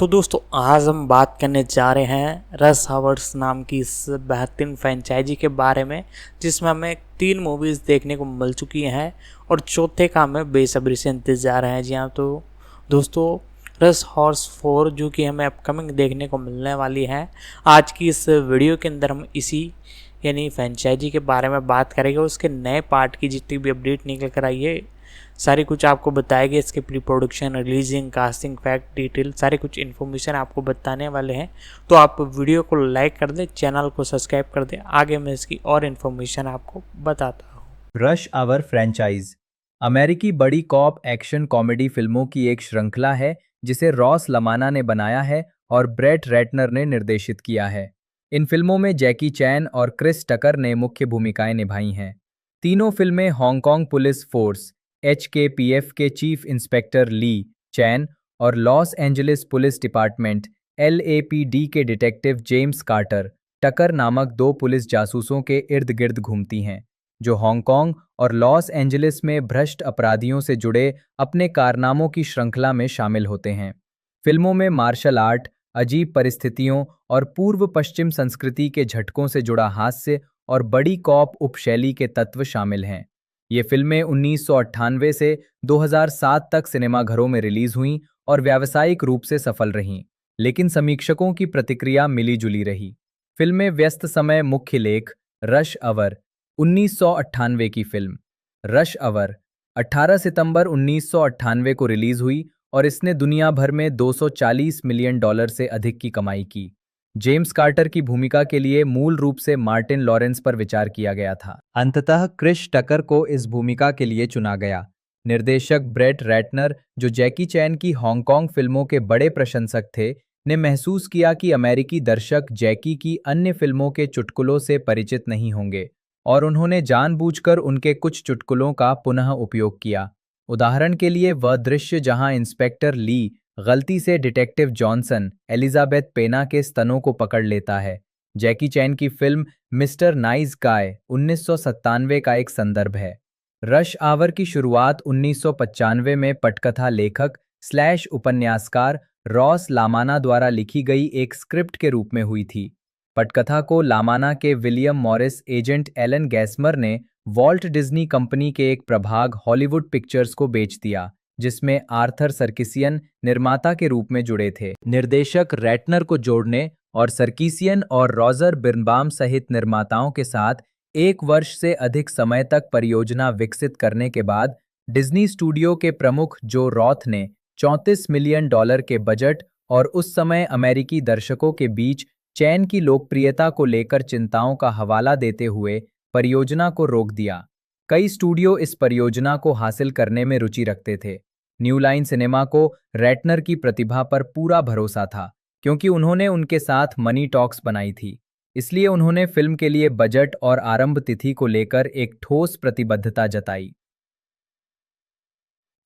तो दोस्तों आज हम बात करने जा रहे हैं रस हावर्स नाम की इस बेहतरीन फ्रेंचाइजी के बारे में, जिसमें हमें 3 मूवीज़ देखने को मिल चुकी हैं और चौथे का हमें बेसब्री से इंतज़ार है। जी हाँ, तो दोस्तों रस हॉर्स 4 जो कि हमें अपकमिंग देखने को मिलने वाली है, आज की इस वीडियो के अंदर हम इसी यानी फ्रेंचाइजी के बारे में बात करेंगे। उसके नए पार्ट की जितनी भी अपडेट निकल कर आई है सारी कुछ आपको बताएंगे। इसके pre production, releasing, casting, fact, detail सारे कुछ इन्फॉर्मेशन आपको बताने वाले हैं। तो आप वीडियो को लाइक कर दें, चैनल को सब्सक्राइब कर दें, आगे मैं इसकी और इन्फॉर्मेशन आपको बताता हूँ। रश आवर फ्रेंचाइज अमेरिकी बड़ी कॉप एक्शन कॉमेडी फिल्मों की एक श्रृंखला है जिसे रॉस लमाना ने बनाया है और ब्रेट रैटनर ने निर्देशित किया है। इन फिल्मों में जैकी चैन और क्रिस टकर ने मुख्य भूमिकाएं निभाई हैं। तीनों फिल्में हांगकांग पुलिस फोर्स HKPF के चीफ इंस्पेक्टर ली चैन और Los Angeles police department LAPD के डिटेक्टिव जेम्स कार्टर टकर नामक 2 पुलिस जासूसों के इर्द गिर्द घूमती हैं, जो हांगकांग और लॉस एंजलिस में भ्रष्ट अपराधियों से जुड़े अपने कारनामों की श्रृंखला में शामिल होते हैं। फिल्मों में मार्शल आर्ट, अजीब परिस्थितियों और पूर्व पश्चिम संस्कृति के झटकों से जुड़ा हास्य और बड़ी कॉप उपशैली के तत्व शामिल हैं। ये फिल्में 1998 से 2007 तक सिनेमाघरों में रिलीज हुईं और व्यावसायिक रूप से सफल रहीं, लेकिन समीक्षकों की प्रतिक्रिया मिली-जुली रही। फिल्में व्यस्त समय मुख्य लेख रश आवर 1998 की फिल्म रश आवर 18 सितंबर 1998 को रिलीज हुई और इसने दुनिया भर में $240 मिलियन से अधिक की कमाई की। जेम्स कार्टर की भूमिका के लिए मूल रूप से मार्टिन लॉरेंस पर विचार किया गया था। अंततः क्रिस टकर को इस भूमिका के लिए चुना गया। निर्देशक ब्रेट रैटनर, जो जैकी चैन की हांगकांग फिल्मों के बड़े प्रशंसक थे, ने महसूस किया कि अमेरिकी दर्शक जैकी की अन्य फिल्मों के चुटकुलों से परिचित नहीं होंगे और उन्होंने जानबूझकर उनके कुछ चुटकुलों का पुनः उपयोग किया। उदाहरण के लिए वह दृश्य जहां इंस्पेक्टर ली गलती से डिटेक्टिव जॉनसन एलिजाबेथ पेना के स्तनों को पकड़ लेता है, जैकी चैन की फिल्म मिस्टर नाइस गाय 1997 का एक संदर्भ है। रश आवर की शुरुआत 1995 में पटकथा लेखक / उपन्यासकार रॉस लामाना द्वारा लिखी गई एक स्क्रिप्ट के रूप में हुई थी। पटकथा को लामाना के विलियम मॉरिस एजेंट एलन गैस्मर ने वॉल्ट डिज्नी कंपनी के एक प्रभाग हॉलीवुड पिक्चर्स को बेच दिया, जिसमें आर्थर सर्किसियन निर्माता के रूप में जुड़े थे। निर्देशक रैटनर को जोड़ने और सर्किसियन और रॉजर बिर्नबाम सहित निर्माताओं के साथ 1 वर्ष से अधिक समय तक परियोजना विकसित करने के बाद डिज्नी स्टूडियो के प्रमुख जो रॉथ ने $34 मिलियन के बजट और उस समय अमेरिकी दर्शकों के बीच चैन की लोकप्रियता को लेकर चिंताओं का हवाला देते हुए परियोजना को रोक दिया। कई स्टूडियो इस परियोजना को हासिल करने में रुचि रखते थे। न्यू लाइन सिनेमा को रैटनर की प्रतिभा पर पूरा भरोसा था, क्योंकि उन्होंने उनके साथ मनी टॉक्स बनाई थी। इसलिए उन्होंने फिल्म के लिए बजट और आरंभ तिथि को लेकर एक ठोस प्रतिबद्धता जताई।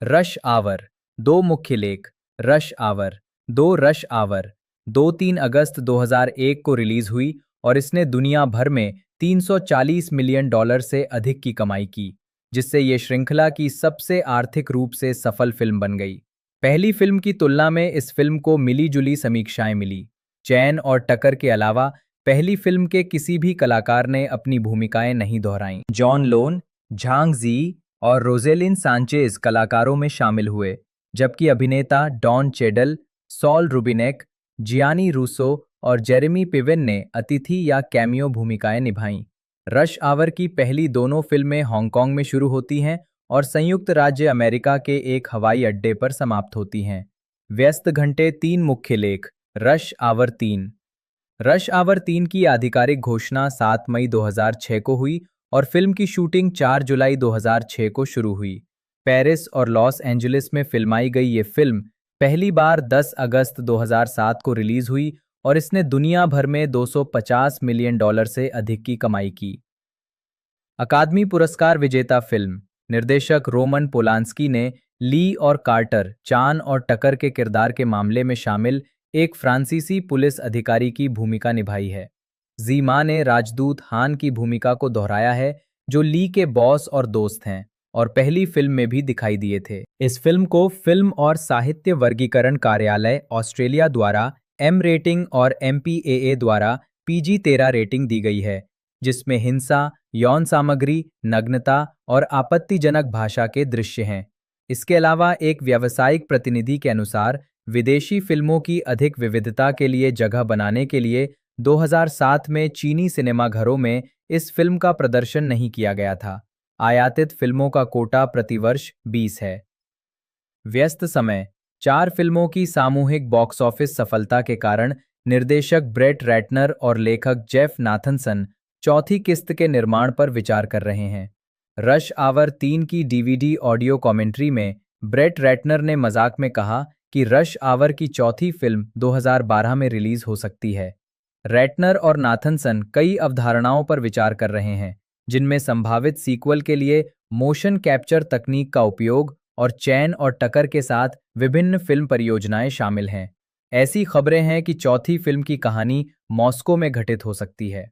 रश आवर 2 मुख्य लेख रश आवर 2 रश आवर 2-3 अगस्त 2001 को रिलीज हुई और इसने दुनिया भर में $340 मिलियन से अधिक की कमाई की, जिससे ये श्रृंखला की सबसे आर्थिक रूप से सफल फिल्म बन गई। पहली फिल्म की तुलना में इस फिल्म को मिली-जुली समीक्षाएं मिली। चैन और टकर के अलावा पहली फिल्म के किसी भी कलाकार ने अपनी भूमिकाएं नहीं दोहराईं। जॉन लोन, झांग जी और रोजेलिन सांचेज कलाकारों में शामिल हुए, जबकि अभिनेता डॉन चेडल, सॉल रुबिनेक, जियानी रूसो और जेरेमी पिवेन ने अतिथि या कैमियो भूमिकाएं निभाईं। रश आवर की पहली दोनों फिल्में हांगकांग में शुरू होती हैं और संयुक्त राज्य अमेरिका के एक हवाई अड्डे पर समाप्त होती हैं। व्यस्त घंटे 3 मुख्य लेख रश आवर 3 रश आवर 3 की आधिकारिक घोषणा 7 मई 2006 को हुई और फिल्म की शूटिंग 4 जुलाई 2006 को शुरू हुई। पेरिस और लॉस एंजलिस में फिल्माई गई ये फिल्म पहली बार 10 अगस्त 2007 को रिलीज हुई और इसने दुनिया भर में $250 मिलियन से अधिक की कमाई की। अकादमी पुरस्कार विजेता फिल्म निर्देशक रोमन पोलांस्की ने ली और कार्टर, चान और टकर के किरदार के मामले में शामिल एक फ्रांसीसी पुलिस अधिकारी की भूमिका निभाई है। जीमा ने राजदूत हान की भूमिका को दोहराया है, जो ली के बॉस और दोस्त हैं, और पहली फिल्म में भी दिखाई दिए थे। इस फिल्म को फिल्म और साहित्य वर्गीकरण कार्यालय ऑस्ट्रेलिया द्वारा एम रेटिंग और MPAA द्वारा PG-13 रेटिंग दी गई है, जिसमें हिंसा, यौन सामग्री, नग्नता और आपत्तिजनक भाषा के दृश्य हैं। इसके अलावा एक व्यावसायिक प्रतिनिधि के अनुसार विदेशी फिल्मों की अधिक विविधता के लिए जगह बनाने के लिए 2007 में चीनी सिनेमाघरों में इस फिल्म का प्रदर्शन नहीं किया गया था। आयातित फिल्मों का कोटा प्रतिवर्ष 20 है। व्यस्त समय 4 फिल्मों की सामूहिक बॉक्स ऑफिस सफलता के कारण निर्देशक ब्रेट रैटनर और लेखक जेफ नाथनसन चौथी किस्त के निर्माण पर विचार कर रहे हैं। रश आवर 3 की DVD ऑडियो कमेंट्री में ब्रेट रैटनर ने मजाक में कहा कि रश आवर की चौथी फिल्म 2012 में रिलीज हो सकती है। रैटनर और नाथनसन कई अवधारणाओं पर विचार कर रहे हैं, जिनमें संभावित सीक्वल के लिए मोशन कैप्चर तकनीक का उपयोग और चैन और टकर के साथ विभिन्न फिल्म परियोजनाएं शामिल हैं। ऐसी खबरें हैं कि चौथी फिल्म की कहानी मॉस्को में घटित हो सकती है।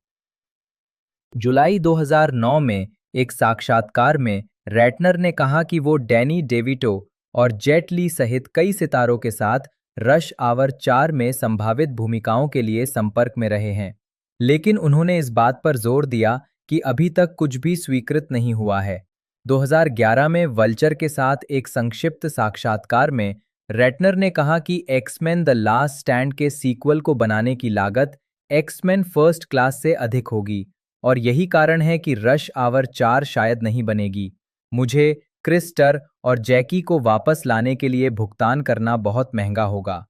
जुलाई 2009 में एक साक्षात्कार में रैटनर ने कहा कि वो डैनी डेविटो और जेट ली सहित कई सितारों के साथ रश आवर 4 में संभावित भूमिकाओं के लिए संपर्क में रहे हैं, लेकिन उन्होंने इस बात पर जोर दिया कि अभी तक कुछ भी स्वीकृत नहीं हुआ है। 2011 में वल्चर के साथ एक संक्षिप्त साक्षात्कार में रैटनर ने कहा कि एक्समैन द लास्ट स्टैंड के सीक्वल को बनाने की लागत एक्समैन फर्स्ट क्लास से अधिक होगी और यही कारण है कि रश आवर 4 शायद नहीं बनेगी। मुझे क्रिस्टर और जैकी को वापस लाने के लिए भुगतान करना बहुत महंगा होगा।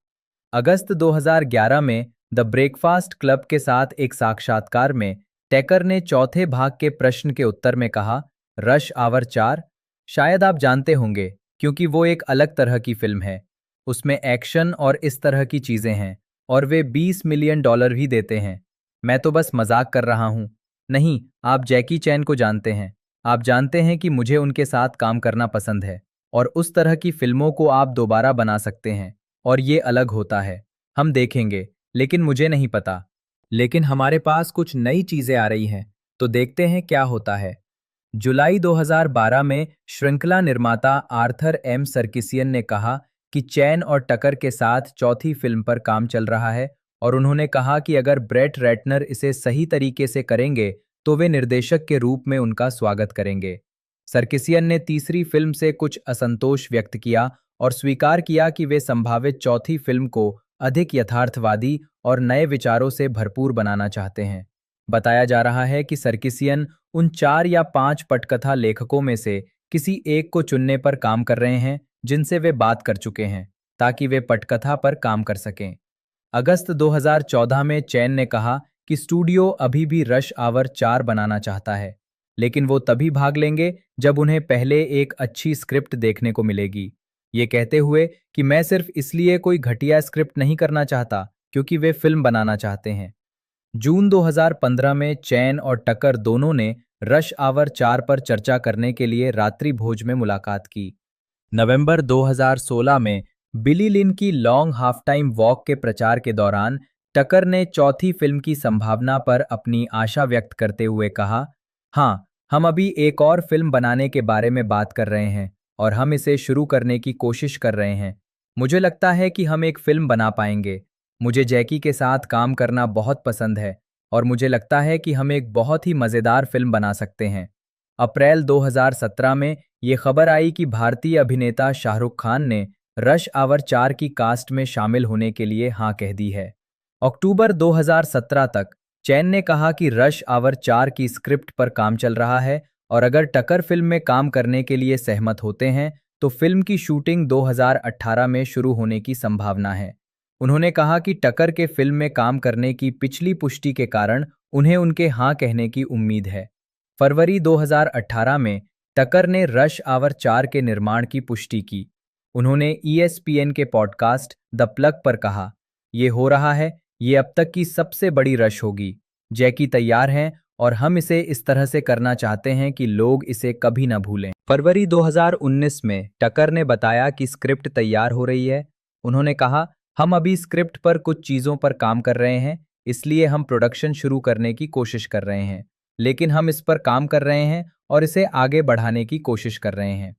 अगस्त 2011 में द ब्रेकफास्ट क्लब के साथ एक साक्षात्कार में टैकर ने चौथे भाग के प्रश्न के उत्तर में कहा, रश आवर 4 शायद आप जानते होंगे क्योंकि वो एक अलग तरह की फिल्म है। उसमें एक्शन और इस तरह की चीजें हैं और वे $20 मिलियन भी देते हैं। मैं तो बस मजाक कर रहा हूं। नहीं, आप जैकी चैन को जानते हैं। आप जानते हैं कि मुझे उनके साथ काम करना पसंद है और उस तरह की फिल्मों को आप दोबारा बना सकते हैं और ये अलग होता है। हम देखेंगे, लेकिन मुझे नहीं पता। लेकिन हमारे पास कुछ नई चीजें आ रही हैं, तो देखते हैं क्या होता है। जुलाई 2012 में श्रृंखला निर्माता आर्थर एम सर्किसियन ने कहा कि चैन और टकर के साथ चौथी फिल्म पर काम चल रहा है और उन्होंने कहा कि अगर ब्रेट रैटनर इसे सही तरीके से करेंगे तो वे निर्देशक के रूप में उनका स्वागत करेंगे। सर्किसियन ने तीसरी फिल्म से कुछ असंतोष व्यक्त किया और स्वीकार किया कि वे संभावित चौथी फिल्म को अधिक यथार्थवादी और नए विचारों से भरपूर बनाना चाहते हैं। बताया जा रहा है कि सर्किसियन उन 4 या 5 पटकथा लेखकों में से किसी एक को चुनने पर काम कर रहे हैं जिनसे वे बात कर चुके हैं, ताकि वे पटकथा पर काम कर सकें। अगस्त 2014 में चैन ने कहा कि स्टूडियो अभी भी रश आवर 4 बनाना चाहता है, लेकिन वो तभी भाग लेंगे जब उन्हें पहले एक अच्छी स्क्रिप्ट देखने को मिलेगी। ये कहते हुए कि मैं सिर्फ इसलिए कोई घटिया स्क्रिप्ट नहीं करना चाहता क्योंकि वे फिल्म बनाना चाहते हैं। जून 2015 में चैन और टकर दोनों ने रश आवर 4 पर चर्चा करने के लिए रात्रि भोज में मुलाकात की। नवंबर 2016 में बिली लिन की लॉन्ग हाफ टाइम वॉक के प्रचार के दौरान टकर ने चौथी फिल्म की संभावना पर अपनी आशा व्यक्त करते हुए कहा, हाँ, हम अभी एक और फिल्म बनाने के बारे में बात कर रहे हैं और हम इसे शुरू करने की कोशिश कर रहे हैं। मुझे लगता है कि हम एक फिल्म बना पाएंगे। मुझे जैकी के साथ काम करना बहुत पसंद है और मुझे लगता है कि हम एक बहुत ही मज़ेदार फिल्म बना सकते हैं। अप्रैल 2017 में ये खबर आई कि भारतीय अभिनेता शाहरुख खान ने रश आवर 4 की कास्ट में शामिल होने के लिए हाँ कह दी है। अक्टूबर 2017 तक चैन ने कहा कि रश आवर 4 की स्क्रिप्ट पर काम चल रहा है और अगर टकर फिल्म में काम करने के लिए सहमत होते हैं तो फिल्म की शूटिंग 2018 में शुरू होने की संभावना है। उन्होंने कहा कि टकर के फिल्म में काम करने की पिछली पुष्टि के कारण उन्हें उनके हाँ कहने की उम्मीद है। फरवरी 2018 में टकर ने रश आवर 4 के निर्माण की पुष्टि की। उन्होंने ESPN के पॉडकास्ट द प्लग पर कहा, ये हो रहा है, ये अब तक की सबसे बड़ी रश होगी। जैकी तैयार हैं और हम इसे इस तरह से करना चाहते हैं कि लोग इसे कभी न भूलें। फरवरी 2019 में टकर ने बताया कि स्क्रिप्ट तैयार हो रही है। उन्होंने कहा, हम अभी स्क्रिप्ट पर कुछ चीज़ों पर काम कर रहे हैं, इसलिए हम प्रोडक्शन शुरू करने की कोशिश कर रहे हैं। लेकिन हम इस पर काम कर रहे हैं और इसे आगे बढ़ाने की कोशिश कर रहे हैं।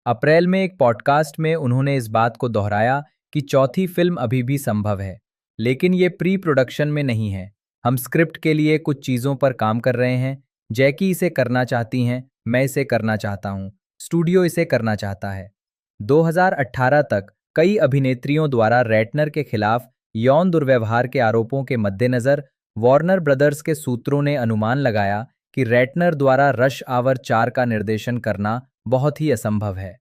अप्रैल में एक पॉडकास्ट में उन्होंने इस बात को दोहराया कि चौथी फिल्म अभी भी संभव है, लेकिन ये प्री प्रोडक्शन में नहीं है। हम स्क्रिप्ट के लिए कुछ चीज़ों पर काम कर रहे हैं। जैकी इसे करना चाहती हैं, मैं इसे करना चाहता हूँ, स्टूडियो इसे करना चाहता है। 2018 तक कई अभिनेत्रियों द्वारा रैटनर के खिलाफ यौन दुर्व्यवहार के आरोपों के मद्देनजर वार्नर ब्रदर्स के सूत्रों ने अनुमान लगाया कि रैटनर द्वारा रश आवर 4 का निर्देशन करना बहुत ही असंभव है।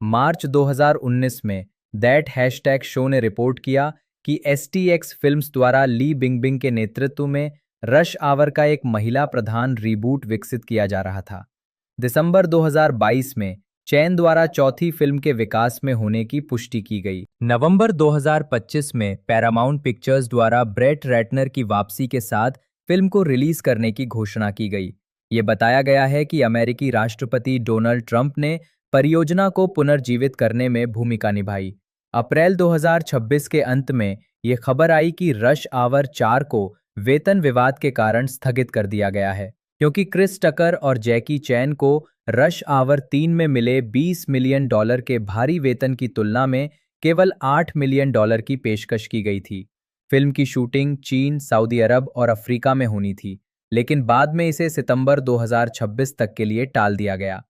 मार्च 2019 में दैट हैशटैग शो ने रिपोर्ट किया कि STX फिल्म्स द्वारा ली बिंगबिंग के नेतृत्व में रश आवर का एक महिला प्रधान रीबूट विकसित किया जा रहा था। दिसंबर 2022 में चैन द्वारा चौथी फिल्म के विकास में होने की पुष्टि की गई। नवंबर 2025 में पैरामाउंट पिक्चर्स द्वारा ब्रेट रैटनर की वापसी के साथ फिल्म को रिलीज करने की घोषणा की गई। ये बताया गया है कि अमेरिकी राष्ट्रपति डोनाल्ड ट्रंप ने परियोजना को पुनर्जीवित करने में भूमिका निभाई। अप्रैल 2026 के अंत में ये खबर आई कि रश आवर 4 को वेतन विवाद के कारण स्थगित कर दिया गया है, क्योंकि क्रिस टकर और जैकी चैन को रश आवर 3 में मिले $20 मिलियन के भारी वेतन की तुलना में केवल $8 मिलियन की पेशकश की गई थी। फिल्म की शूटिंग चीन, सऊदी अरब और अफ्रीका में होनी थी, लेकिन बाद में इसे सितंबर 2026 तक के लिए टाल दिया गया।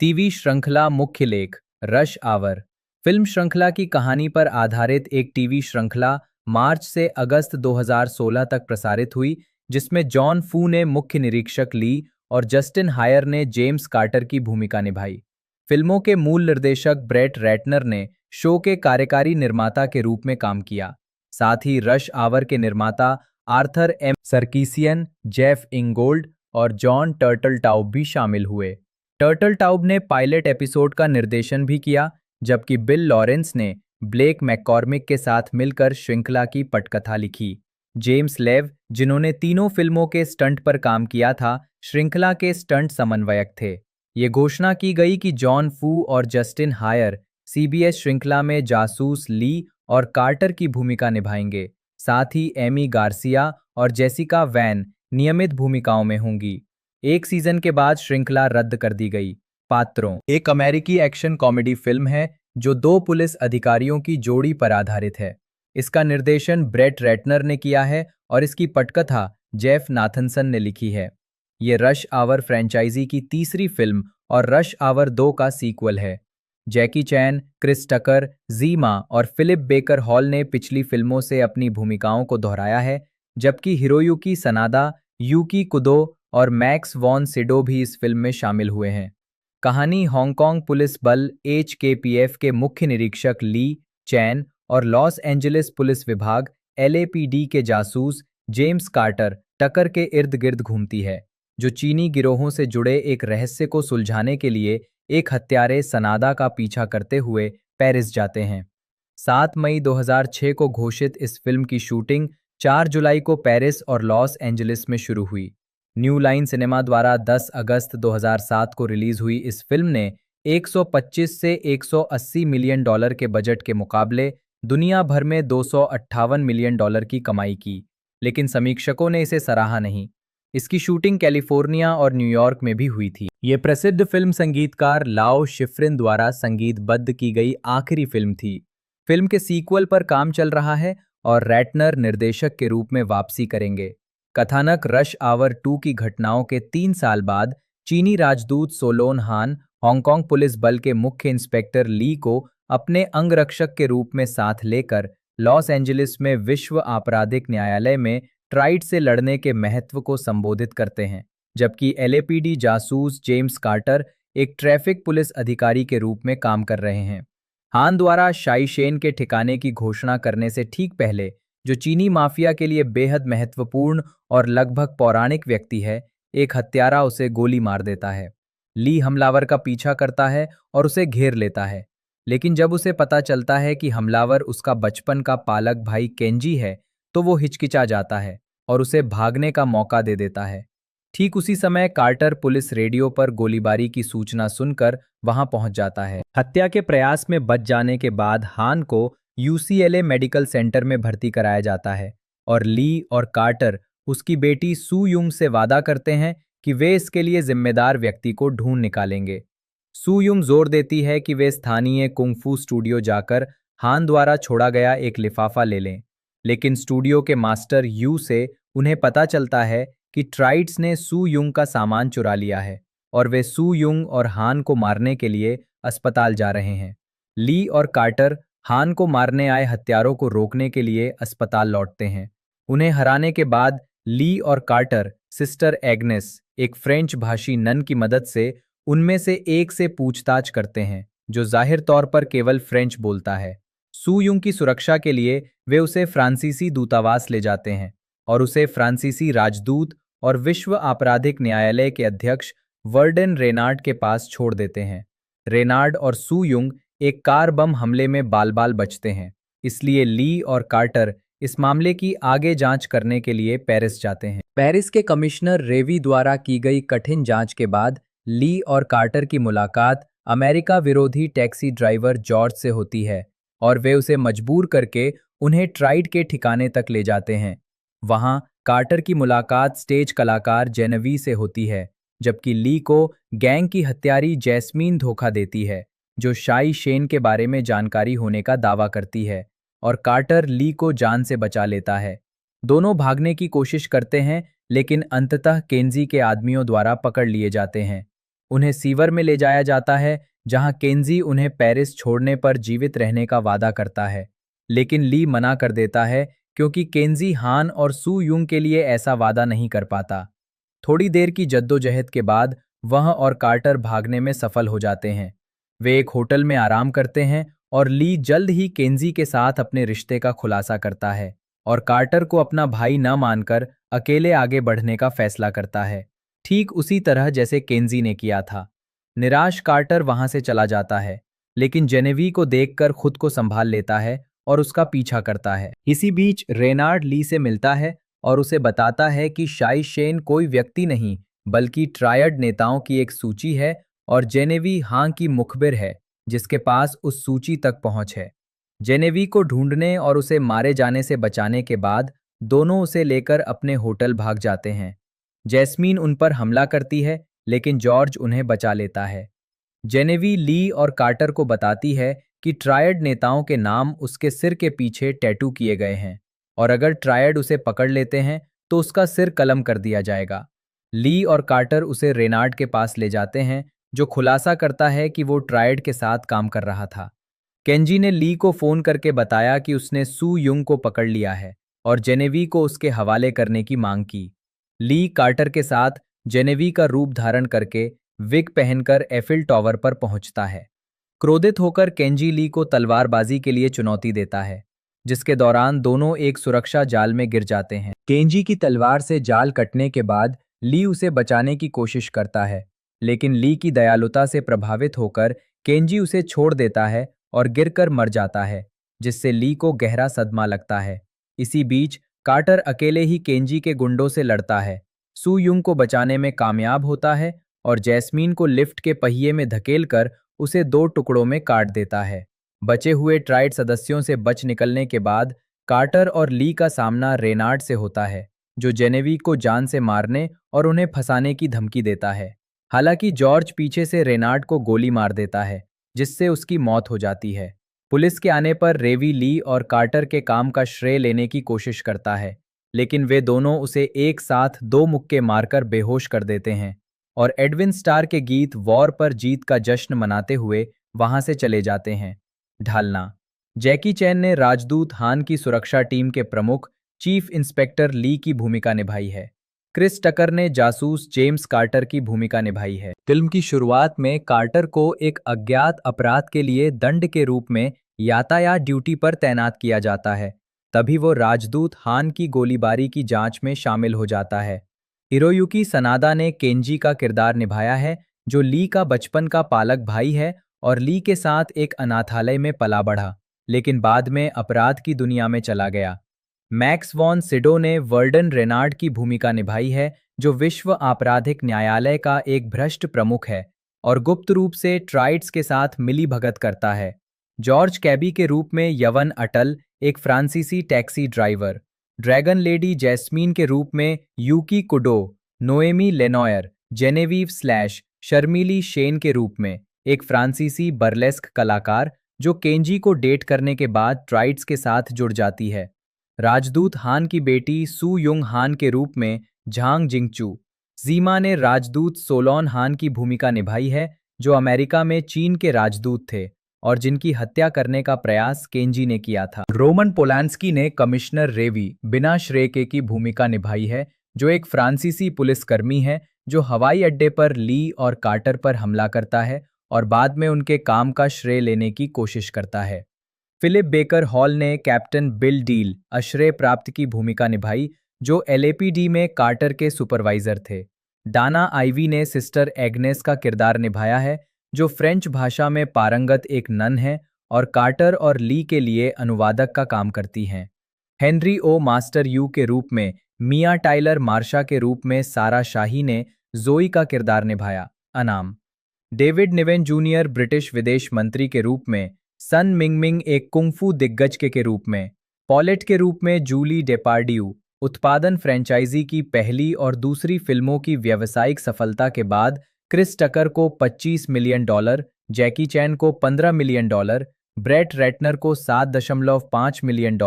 टीवी श्रृंखला मुख्य लेख रश आवर फिल्म श्रृंखला की कहानी पर आधारित एक टीवी श्रृंखला मार्च से अगस्त 2016 तक प्रसारित हुई, जिसमें जॉन फू ने मुख्य निरीक्षक ली और जस्टिन हायर ने जेम्स कार्टर की भूमिका निभाई। फिल्मों के मूल निर्देशक ब्रेट रैटनर ने शो के कार्यकारी निर्माता के रूप में काम किया। साथ ही रश आवर के निर्माता आर्थर एम सर्कीसियन, जेफ इंगोल्ड और जॉन टर्टलटाउब भी शामिल हुए। टर्टलटाउब ने पायलट एपिसोड का निर्देशन भी किया, जबकि बिल लॉरेंस ने ब्लेक मैककॉर्मिक के साथ मिलकर श्रृंखला की पटकथा लिखी। जेम्स लेव, जिन्होंने तीनों फिल्मों के स्टंट पर काम किया था, श्रृंखला के स्टंट समन्वयक थे। ये घोषणा की गई कि जॉन फू और जस्टिन हायर CBS श्रृंखला में जासूस ली और कार्टर की भूमिका निभाएंगे। साथ ही एमी गार्सिया और जेसिका वैन नियमित भूमिकाओं में होंगी। एक सीजन के बाद श्रृंखला रद्द कर दी गई। पात्रों एक अमेरिकी एक्शन कॉमेडी फिल्म है जो 2 पुलिस अधिकारियों की जोड़ी पर आधारित है। इसका निर्देशन ब्रेट रैटनर ने किया है और इसकी पटकथा जेफ नाथनसन ने लिखी है। ये रश आवर फ्रेंचाइजी की तीसरी फिल्म और रश आवर 2 का सीक्वल है। जैकी चैन, क्रिस टकर, ज़ीमा और फिलिप बेकर हॉल ने पिछली फिल्मों से अपनी भूमिकाओं को दोहराया है, जबकि हिरोयुकी सनादा, यूकी कुदो और मैक्स वॉन सिडो भी इस फिल्म में शामिल हुए हैं। कहानी हांगकांग पुलिस बल HKPF के मुख्य निरीक्षक ली चैन और लॉस एंजलिस पुलिस विभाग LAPD के जासूस जेम्स कार्टर टकर के इर्द गिर्द घूमती है, जो चीनी गिरोहों से जुड़े एक रहस्य को सुलझाने के लिए एक हत्यारे सनादा का पीछा करते हुए पेरिस जाते हैं। 7 मई 2006 को घोषित इस फिल्म की शूटिंग 4 जुलाई को पेरिस और लॉस एंजलिस में शुरू हुई। न्यू लाइन सिनेमा द्वारा 10 अगस्त 2007 को रिलीज हुई इस फिल्म ने 125 से 180 मिलियन डॉलर के बजट के मुकाबले दुनिया भर में 258 मिलियन डॉलर की कमाई की, लेकिन समीक्षकों ने इसे सराहा नहीं। इसकी शूटिंग कैलिफोर्निया और न्यूयॉर्क में भी हुई थी। ये प्रसिद्ध फिल्म संगीतकार लाओ शिफ्रिन द्वारा संगीतबद्ध की गई आखिरी फिल्म थी। फिल्म के सीक्वल पर काम चल रहा है और रैटनर निर्देशक के रूप में वापसी करेंगे। कथानक रश आवर 2 की घटनाओं के 3 साल बाद चीनी राजदूत सोलोन हान हांगकांग पुलिस बल के मुख्य इंस्पेक्टर ली को अपने अंगरक्षक के रूप में साथ लेकर लॉस एंजलिस में विश्व आपराधिक न्यायालय में ट्राइड से लड़ने के महत्व को संबोधित करते हैं, जबकि LAPD जासूस जेम्स कार्टर एक ट्रैफिक पुलिस अधिकारी के रूप में काम कर रहे हैं। हान द्वारा शाइशेन के ठिकाने की घोषणा करने से ठीक पहले, जो चीनी माफिया के लिए बेहद महत्वपूर्ण और लगभग पौराणिक व्यक्ति है, एक हत्यारा उसे गोली मार देता है। ली हमलावर का पीछा करता है और उसे घेर लेता है, लेकिन जब उसे पता चलता है कि हमलावर उसका बचपन का पालक भाई केंजी है, तो वो हिचकिचा जाता है और उसे भागने का मौका दे देता है। ठीक उसी समय कार्टर पुलिस रेडियो पर गोलीबारी की सूचना सुनकर वहां पहुंच जाता है। हत्या के प्रयास में बच जाने के बाद हान को UCLA मेडिकल सेंटर में भर्ती कराया जाता है और ली और कार्टर उसकी बेटी सू युंग से वादा करते हैं कि वे इसके लिए जिम्मेदार व्यक्ति को ढूंढ निकालेंगे। सू युंग जोर देती है कि वे स्थानीय कुंग-फू स्टूडियो जाकर हान द्वारा छोड़ा गया एक लिफाफा ले लें, लेकिन स्टूडियो के मास्टर यू से उन्हें पता चलता है कि ट्राइड्स ने सू युंग का सामान चुरा लिया है और वे सू युंग और हान को मारने के लिए अस्पताल जा रहे हैं। ली और कार्टर हान को मारने आए हत्यारों को रोकने के लिए अस्पताल लौटते हैं। उन्हें हराने के बाद ली और कार्टर सिस्टर एग्नेस, एक फ्रेंच भाषी नन की मदद से उनमें से एक से पूछताछ करते हैं, जो जाहिर तौर पर केवल फ्रेंच बोलता है। सू युंग की सुरक्षा के लिए वे उसे फ्रांसीसी दूतावास ले जाते हैं और उसे फ्रांसीसी राजदूत और विश्व आपराधिक न्यायालय के अध्यक्ष वर्डेन रेनार्ड के पास छोड़ देते हैं। रेनार्ड और सू युंग एक कार बम हमले में बाल-बाल बचते हैं, इसलिए ली और कार्टर इस मामले की आगे जांच करने के लिए पेरिस जाते हैं। पेरिस के कमिश्नर रेवी द्वारा की गई कठिन जांच के बाद ली और कार्टर की मुलाकात अमेरिका विरोधी टैक्सी ड्राइवर जॉर्ज से होती है और वे उसे मजबूर करके उन्हें ट्राइड के ठिकाने तक ले जाते हैं। वहां कार्टर की मुलाकात स्टेज कलाकार जेनेवी से होती है, जबकि ली को गैंग की हत्यारी जैस्मीन धोखा देती है, जो शाई शेन के बारे में जानकारी होने का दावा करती है, और कार्टर ली को जान से बचा लेता है। दोनों भागने की कोशिश करते हैं, लेकिन अंततः केंजी के आदमियों द्वारा पकड़ लिए जाते हैं। उन्हें सीवर में ले जाया जाता है, जहां केंजी उन्हें पेरिस छोड़ने पर जीवित रहने का वादा करता है, लेकिन ली मना कर देता है क्योंकि केंजी हान और सू युंग के लिए ऐसा वादा नहीं कर पाता। थोड़ी देर की जद्दोजहद के बाद वह और कार्टर भागने में सफल हो जाते हैं। वे एक होटल में आराम करते हैं और ली जल्द ही केंजी के साथ अपने रिश्ते का खुलासा करता है और कार्टर को अपना भाई न मानकर अकेले आगे बढ़ने का फैसला करता है, ठीक उसी तरह जैसे केंजी ने किया था। निराश कार्टर वहां से चला जाता है, लेकिन जेनेवी को देखकर खुद को संभाल लेता है और उसका पीछा करता है। इसी बीच रेनार्ड ली से मिलता है और उसे बताता है कि शाई शेन कोई व्यक्ति नहीं बल्कि ट्रायड नेताओं की एक सूची है और जेनेवी हां की मुखबिर है जिसके पास उस सूची तक पहुंच है। जेनेवी को ढूंढने और उसे मारे जाने से बचाने के बाद दोनों उसे लेकर अपने होटल भाग जाते हैं। जैस्मीन उन पर हमला करती है, लेकिन जॉर्ज उन्हें बचा लेता है। जेनेवी ली और कार्टर को बताती है कि ट्रायड नेताओं के नाम उसके सिर के पीछे टैटू किए गए हैं और अगर ट्रायड उसे पकड़ लेते हैं तो उसका सिर कलम कर दिया जाएगा। ली और कार्टर उसे रेनार्ड के पास ले जाते हैं, जो खुलासा करता है कि वो ट्रायड के साथ काम कर रहा था। केंजी ने ली को फोन करके बताया कि उसने सू युंग को पकड़ लिया है और जेनेवी को उसके हवाले करने की मांग की। ली कार्टर के साथ जेनेवी का रूप धारण करके विग पहनकर एफिल टॉवर पर पहुंचता है। क्रोधित होकर केंजी ली को तलवारबाजी के लिए चुनौती देता है, जिसके दौरान दोनों एक सुरक्षा जाल में गिर जाते हैं। केंजी की तलवार से जाल कटने के बाद ली उसे बचाने की कोशिश करता है, लेकिन ली की दयालुता से प्रभावित होकर केंजी उसे छोड़ देता है और गिरकर मर जाता है, जिससे ली को गहरा सदमा लगता है। इसी बीच कार्टर अकेले ही केंजी के गुंडों से लड़ता है, सू युंग को बचाने में कामयाब होता है और जैस्मीन को लिफ्ट के पहिए में धकेलकर उसे 2 टुकड़ों में काट देता है। बचे हुए ट्राइड सदस्यों से बच निकलने के बाद कार्टर और ली का सामना रेनार्ड से होता है, जो जेनेवी को जान से मारने और उन्हें फंसाने की धमकी देता है। हालांकि जॉर्ज पीछे से रेनार्ड को गोली मार देता है, जिससे उसकी मौत हो जाती है। पुलिस के आने पर रेवी ली और कार्टर के काम का श्रेय लेने की कोशिश करता है, लेकिन वे दोनों उसे एक साथ 2 मुक्के मारकर बेहोश कर देते हैं और एडविन स्टार के गीत वॉर पर जीत का जश्न मनाते हुए वहां से चले जाते हैं। ढालना। जैकी चैन ने राजदूत हान की सुरक्षा टीम के प्रमुख चीफ इंस्पेक्टर ली की भूमिका निभाई है। क्रिस टकर ने जासूस जेम्स कार्टर की भूमिका निभाई है। फिल्म की शुरुआत में कार्टर को एक अज्ञात अपराध के लिए दंड के रूप में यातायात ड्यूटी पर तैनात किया जाता है। तभी वो राजदूत हान की गोलीबारी की जांच में शामिल हो जाता है। हिरोयुकी सनादा ने केंजी का किरदार निभाया है, जो ली का बचपन का पालक भाई है और ली के साथ एक अनाथालय में पला बढ़ा, लेकिन बाद में अपराध की दुनिया में चला गया। मैक्स वॉन सिडो ने वर्डन रेनार्ड की भूमिका निभाई है, जो विश्व आपराधिक न्यायालय का एक भ्रष्ट प्रमुख है और गुप्त रूप से ट्राइड्स के साथ मिली भगत करता है। जॉर्ज कैबी के रूप में यवन अटल, एक फ्रांसीसी taxi driver. Dragon lady Jasmine के रूप में Yuki Kudo, Noemie Lenoir Genevieve slash शर्मीली शेन के रूप में, एक फ्रांसीसी बर्लेस्क कलाकार जो केंजी को डेट करने के बाद ट्राइड्स के साथ जुड़ जाती है। राजदूत हान की बेटी सू युंग हान के रूप में झांग जिंगचू। जीमा ने राजदूत सोलॉन हान की भूमिका निभाई है, जो अमेरिका में चीन के राजदूत थे और जिनकी हत्या करने का प्रयास केंजी ने किया था। रोमन पोलांस्की ने कमिश्नर रेवी बिना श्रेय की भूमिका निभाई है, जो एक फ्रांसीसी पुलिसकर्मी है जो हवाई अड्डे पर ली और कार्टर पर हमला करता है और बाद में उनके काम का श्रेय लेने की कोशिश करता है। फिलिप बेकर हॉल ने कैप्टन बिल डील अश्रेय प्राप्त की भूमिका निभाई, जो एलएपीडी में कार्टर के सुपरवाइजर थे। डाना आइवी ने सिस्टर एग्नेस का किरदार निभाया है, जो फ्रेंच भाषा में पारंगत एक नन है और कार्टर और ली के लिए अनुवादक का काम करती हैं। हेनरी ओ मास्टर यू के रूप में मिया टाइलर मार्शा के रूप में सारा शाही ने जोई का किरदार निभाया। अनाम डेविड निवेन जूनियर ब्रिटिश विदेश मंत्री के रूप में, सन मिंगमिंग एक कुंफू दिग्गज के रूप में, पॉलेट के रूप में जूली डेपार्डियू। उत्पादन फ्रेंचाइजी की पहली और दूसरी फिल्मों की व्यावसायिक सफलता के बाद क्रिस टकर को $25 मिलियन, जैकी चैन को $15 मिलियन, ब्रेट रेटनर को $7.5 मिलियन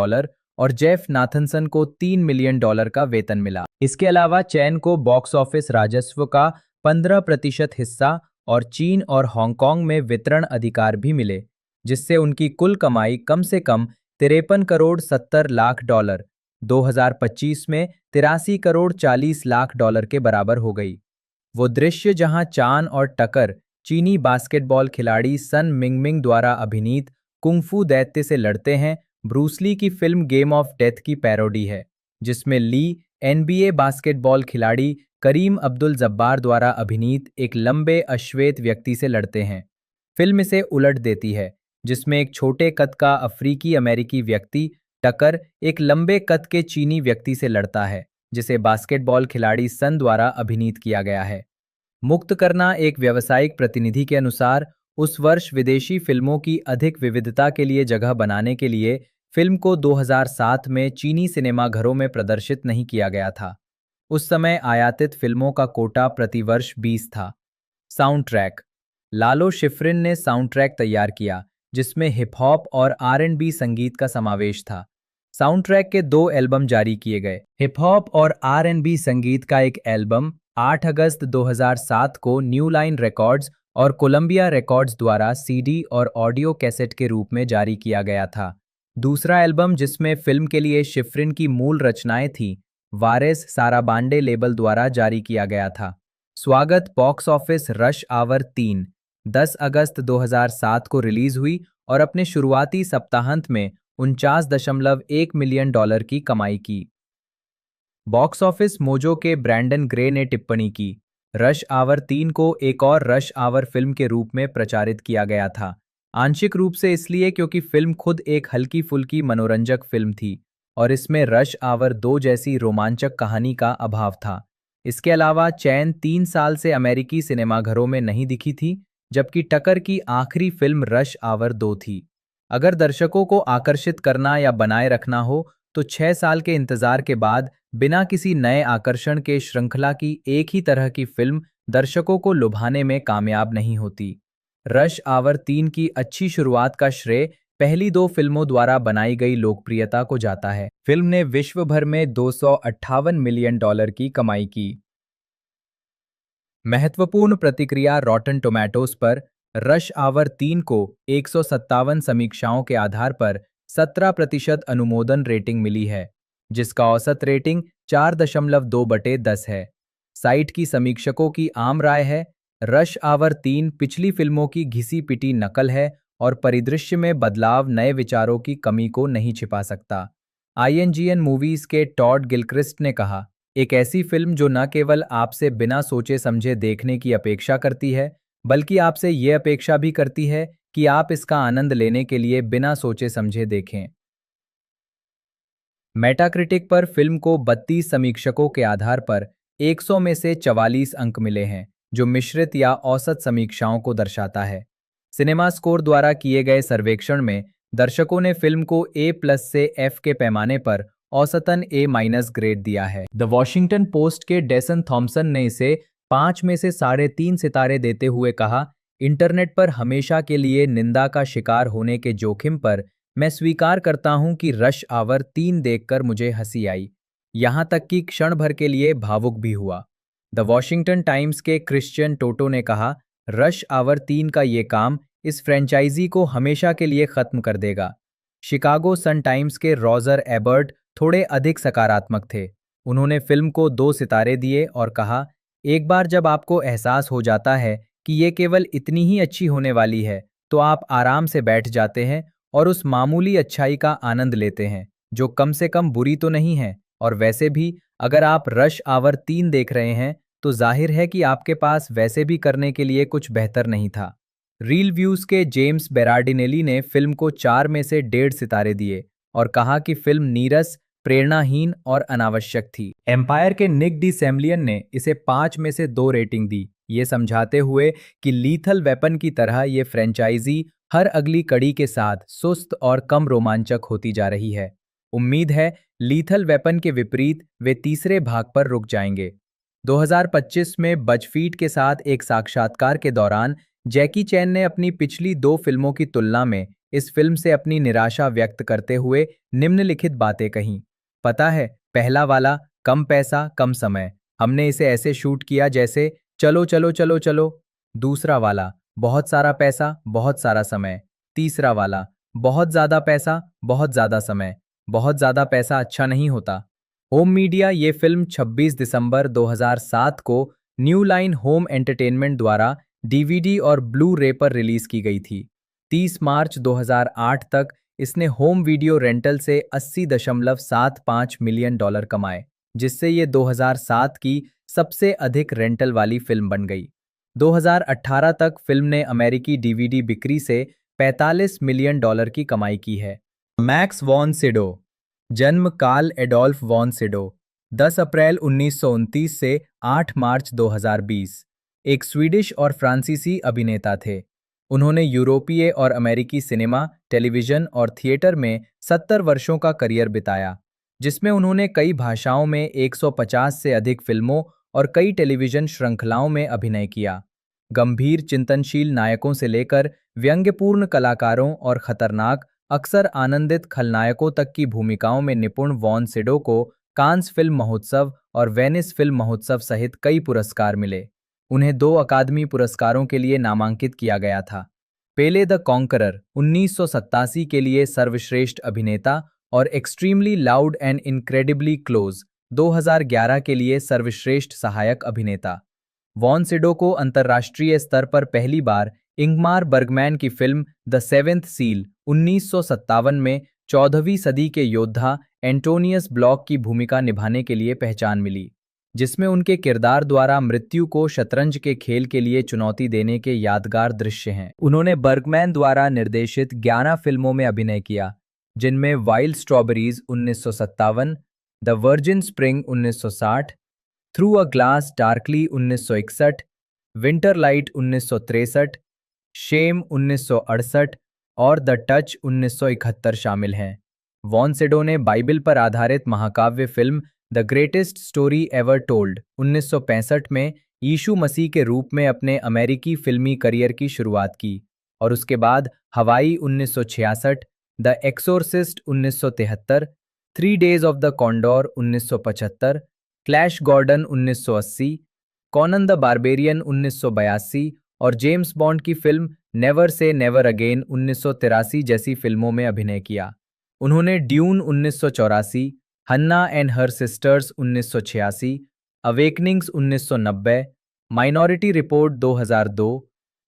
और जेफ नाथनसन को $3 मिलियन का वेतन मिला। इसके अलावा चैन को बॉक्स ऑफिस राजस्व का 15% हिस्सा और चीन और हांगकांग में वितरण अधिकार भी मिले, जिससे उनकी कुल कमाई कम से कम $53 करोड़ 70 लाख, 2025 में $83 करोड़ 40 लाख के बराबर हो गई। वो दृश्य जहां चान और टकर चीनी बास्केटबॉल खिलाड़ी सन मिंगमिंग द्वारा अभिनीत कुंफू दैत्य से लड़ते हैं, ब्रूसली की फिल्म गेम ऑफ डेथ की पैरोडी है, जिसमें ली एनबीए बास्केटबॉल खिलाड़ी करीम अब्दुल जब्बार द्वारा अभिनीत एक लंबे अश्वेत व्यक्ति से लड़ते हैं। फिल्म इसे उलट देती है, जिसमें एक छोटे कद का अफ्रीकी अमेरिकी व्यक्ति टकर एक लंबे कद के चीनी व्यक्ति से लड़ता है, जिसे बास्केटबॉल खिलाड़ी सन द्वारा अभिनीत किया गया है। मुक्त करना एक व्यावसायिक प्रतिनिधि के अनुसार, उस वर्ष विदेशी फिल्मों की अधिक विविधता के लिए जगह बनाने के लिए फिल्म को 2007 में चीनी सिनेमाघरों में प्रदर्शित नहीं किया गया था। उस समय आयातित फिल्मों का कोटा प्रतिवर्ष 20 था। साउंड ट्रैक लालो शिफ्रिन ने साउंड ट्रैक तैयार किया, जिसमें हिप हॉप और R&B संगीत का समावेश था। साउंड ट्रैक के 2 एल्बम जारी किए गए। हिप हॉप और R&B संगीत का एक एल्बम 8 अगस्त 2007 को न्यू लाइन रिकॉर्ड्स और कोलंबिया रिकॉर्ड्स द्वारा CD और ऑडियो कैसेट के रूप में जारी किया गया था। दूसरा एल्बम, जिसमें फिल्म के लिए शिफ्रिन की मूल रचनाएं थीं, वारेस साराबांडे लेबल द्वारा जारी किया गया था। स्वागत बॉक्स ऑफिस रश आवर 3 10 अगस्त 2007 को रिलीज हुई और अपने शुरुआती सप्ताहांत में $49.1 मिलियन की कमाई की। बॉक्स ऑफिस मोजो के ब्रैंडन ग्रे ने टिप्पणी की, रश आवर 3 को एक और रश आवर फिल्म के रूप में प्रचारित किया गया था, आंशिक रूप से इसलिए क्योंकि फिल्म खुद एक हल्की फुल्की मनोरंजक फिल्म थी और इसमें रश आवर 2 जैसी रोमांचक कहानी का अभाव था। इसके अलावा चैन 3 साल से अमेरिकी सिनेमाघरों में नहीं दिखी थी, जबकि टकर की आखिरी फिल्म रश आवर 2 थी। अगर दर्शकों को आकर्षित करना या बनाए रखना हो तो 6 साल के इंतजार के बाद बिना किसी नए आकर्षण के श्रृंखला की एक ही तरह की फिल्म दर्शकों को लुभाने में कामयाब नहीं होती। रश आवर 3 की अच्छी शुरुआत का श्रेय पहली 2 फिल्मों द्वारा बनाई गई लोकप्रियता को जाता है। फिल्म ने विश्व भर में $258 मिलियन की कमाई की। महत्वपूर्ण प्रतिक्रिया रॉटन टोमेटोज पर रश आवर 3 को 157 समीक्षाओं के आधार पर 17% अनुमोदन रेटिंग मिली है, जिसका औसत रेटिंग 4.2/10 है। साइट की समीक्षकों की आम राय है, रश आवर 3 पिछली फिल्मों की घिसी पिटी नकल है और परिदृश्य में बदलाव नए विचारों की कमी को नहीं छिपा सकता। INGN मूवीज के टॉड गिलक्रिस्ट ने कहा, एक ऐसी फिल्म जो न केवल आपसे बिना सोचे समझे देखने की अपेक्षा करती है, बल्कि आपसे ये अपेक्षा भी करती है कि आप इसका आनंद लेने के लिए बिना सोचे समझे देखें। मेटाक्रिटिक पर फिल्म को 32 समीक्षकों के आधार पर 100 में से 44 अंक मिले हैं, जो मिश्रित या औसत समीक्षाओं को दर्शाता है। सिनेमा स्कोर द्वारा किए गए सर्वेक्षण में दर्शकों ने फिल्म को A+ से F के पैमाने पर औसतन A- ग्रेड दिया है। द वॉशिंगटन पोस्ट के डेसन थॉम्सन ने इसे 5 में से 3.5 सितारे देते हुए कहा, इंटरनेट पर हमेशा के लिए निंदा का शिकार होने के जोखिम पर मैं स्वीकार करता हूं कि रश आवर 3 देखकर मुझे हंसी आई, यहां तक कि क्षण भर के लिए भावुक भी हुआ। द वॉशिंगटन टाइम्स के क्रिश्चियन टोटो ने कहा, रश आवर 3 का ये काम इस फ्रेंचाइजी को हमेशा के लिए खत्म कर देगा। शिकागो सन टाइम्स के रॉजर एबर्ट थोड़े अधिक सकारात्मक थे। उन्होंने फिल्म को 2 सितारे दिए और कहा, एक बार जब आपको एहसास हो जाता है कि ये केवल इतनी ही अच्छी होने वाली है, तो आप आराम से बैठ जाते हैं और उस मामूली अच्छाई का आनंद लेते हैं, जो कम से कम बुरी तो नहीं है। और वैसे भी, अगर आप रश आवर 3 देख रहे हैं, तो जाहिर है कि आपके पास वैसे भी करने के लिए कुछ बेहतर नहीं था। रील व्यूज के जेम्स बेरार्डिनेली ने फिल्म को 4 में से 1.5 सितारे दिए और कहा कि फिल्म नीरस, प्रेरणाहीन और अनावश्यक थी। एम्पायर के निक डी सैमलियन ने इसे 5 में से 2 रेटिंग दी, ये समझाते हुए कि लीथल वेपन की तरह ये फ्रेंचाइजी हर अगली कड़ी के साथ सुस्त और कम रोमांचक होती जा रही है। उम्मीद है लीथल वेपन के विपरीत वे तीसरे भाग पर रुक जाएंगे। 2025 में बजफीड के साथ एक साक्षात्कार के दौरान जैकी चैन ने अपनी पिछली 2 फिल्मों की तुलना में इस फिल्म से अपनी निराशा व्यक्त करते हुए निम्नलिखित बातें कहीं। पता है, पहला वाला, कम पैसा कम समय, हमने इसे ऐसे शूट किया जैसे चलो चलो चलो चलो। दूसरा वाला, बहुत सारा पैसा बहुत सारा समय। तीसरा वाला, बहुत ज्यादा पैसा बहुत ज्यादा समय। बहुत ज्यादा पैसा अच्छा नहीं होता। होम मीडिया, ये फिल्म 26 दिसंबर 2007 को न्यू लाइन होम एंटरटेनमेंट द्वारा डीवीडी और ब्लू रे पर रिलीज की गई थी। 30 मार्च 2008 तक इसने होम वीडियो रेंटल से $80.75 मिलियन कमाए, जिससे ये 2007 की सबसे अधिक रेंटल वाली फिल्म बन गई। 2018 तक फिल्म ने अमेरिकी डीवीडी बिक्री से $45 मिलियन की कमाई की है। मैक्स वॉन सिडो, जन्म कार्ल एडोल्फ वॉन सिडो, 10 अप्रैल 1929 से 8 मार्च 2020, एक स्वीडिश और फ्रांसीसी अभिनेता थे। उन्होंने यूरोपीय और अमेरिकी सिनेमा, टेलीविजन और थिएटर में 70 वर्षों का करियर बिताया, जिसमें उन्होंने कई भाषाओं में 150 से अधिक फिल्मों और कई टेलीविजन श्रृंखलाओं में अभिनय किया। गंभीर चिंतनशील नायकों से लेकर व्यंग्यपूर्ण कलाकारों और खतरनाक, अक्सर आनंदित खलनायकों तक की भूमिकाओं में निपुण वॉन सिडो को कांस फिल्म महोत्सव और वेनिस फिल्म महोत्सव सहित कई पुरस्कार मिले। उन्हें 2 अकादमी पुरस्कारों के लिए नामांकित किया गया था। पेले द कॉन्करर 1987 के लिए सर्वश्रेष्ठ अभिनेता और extremely loud and incredibly close 2011 के लिए सर्वश्रेष्ठ सहायक अभिनेता। वॉन सिडो को अंतर्राष्ट्रीय स्तर पर पहली बार इंगमार बर्गमैन की फिल्म द सेवेंथ सील 1957 में 14वीं सदी के योद्धा एंटोनियस ब्लॉक की भूमिका निभाने के लिए पहचान मिली, जिसमें उनके किरदार द्वारा मृत्यु को शतरंज के खेल के लिए चुनौती देने के यादगार दृश्य हैं। उन्होंने बर्गमैन द्वारा निर्देशित 11 फिल्मों में अभिनय किया, जिनमें wild strawberries 1957, the virgin spring 1960, through a glass darkly 1961, winter light 1963, shame 1968 और द टच 1971 शामिल हैं। वॉन सिडो ने बाइबिल पर आधारित महाकाव्य film the greatest story ever told 1965 में यीशु मसीह के रूप में अपने अमेरिकी फिल्मी करियर की शुरुआत की और उसके बाद Hawaii 1966, the Exorcist 1973, 3 days of the condor 1975, Flash Gordon 1980, Conan the barbarian 1982 और जेम्स बॉन्ड की film never say never again 1983 जैसी फिल्मों में अभिनय किया। उन्होंने Dune 1984, Hannah and her sisters 1986, awakenings 1990, minority report 2002,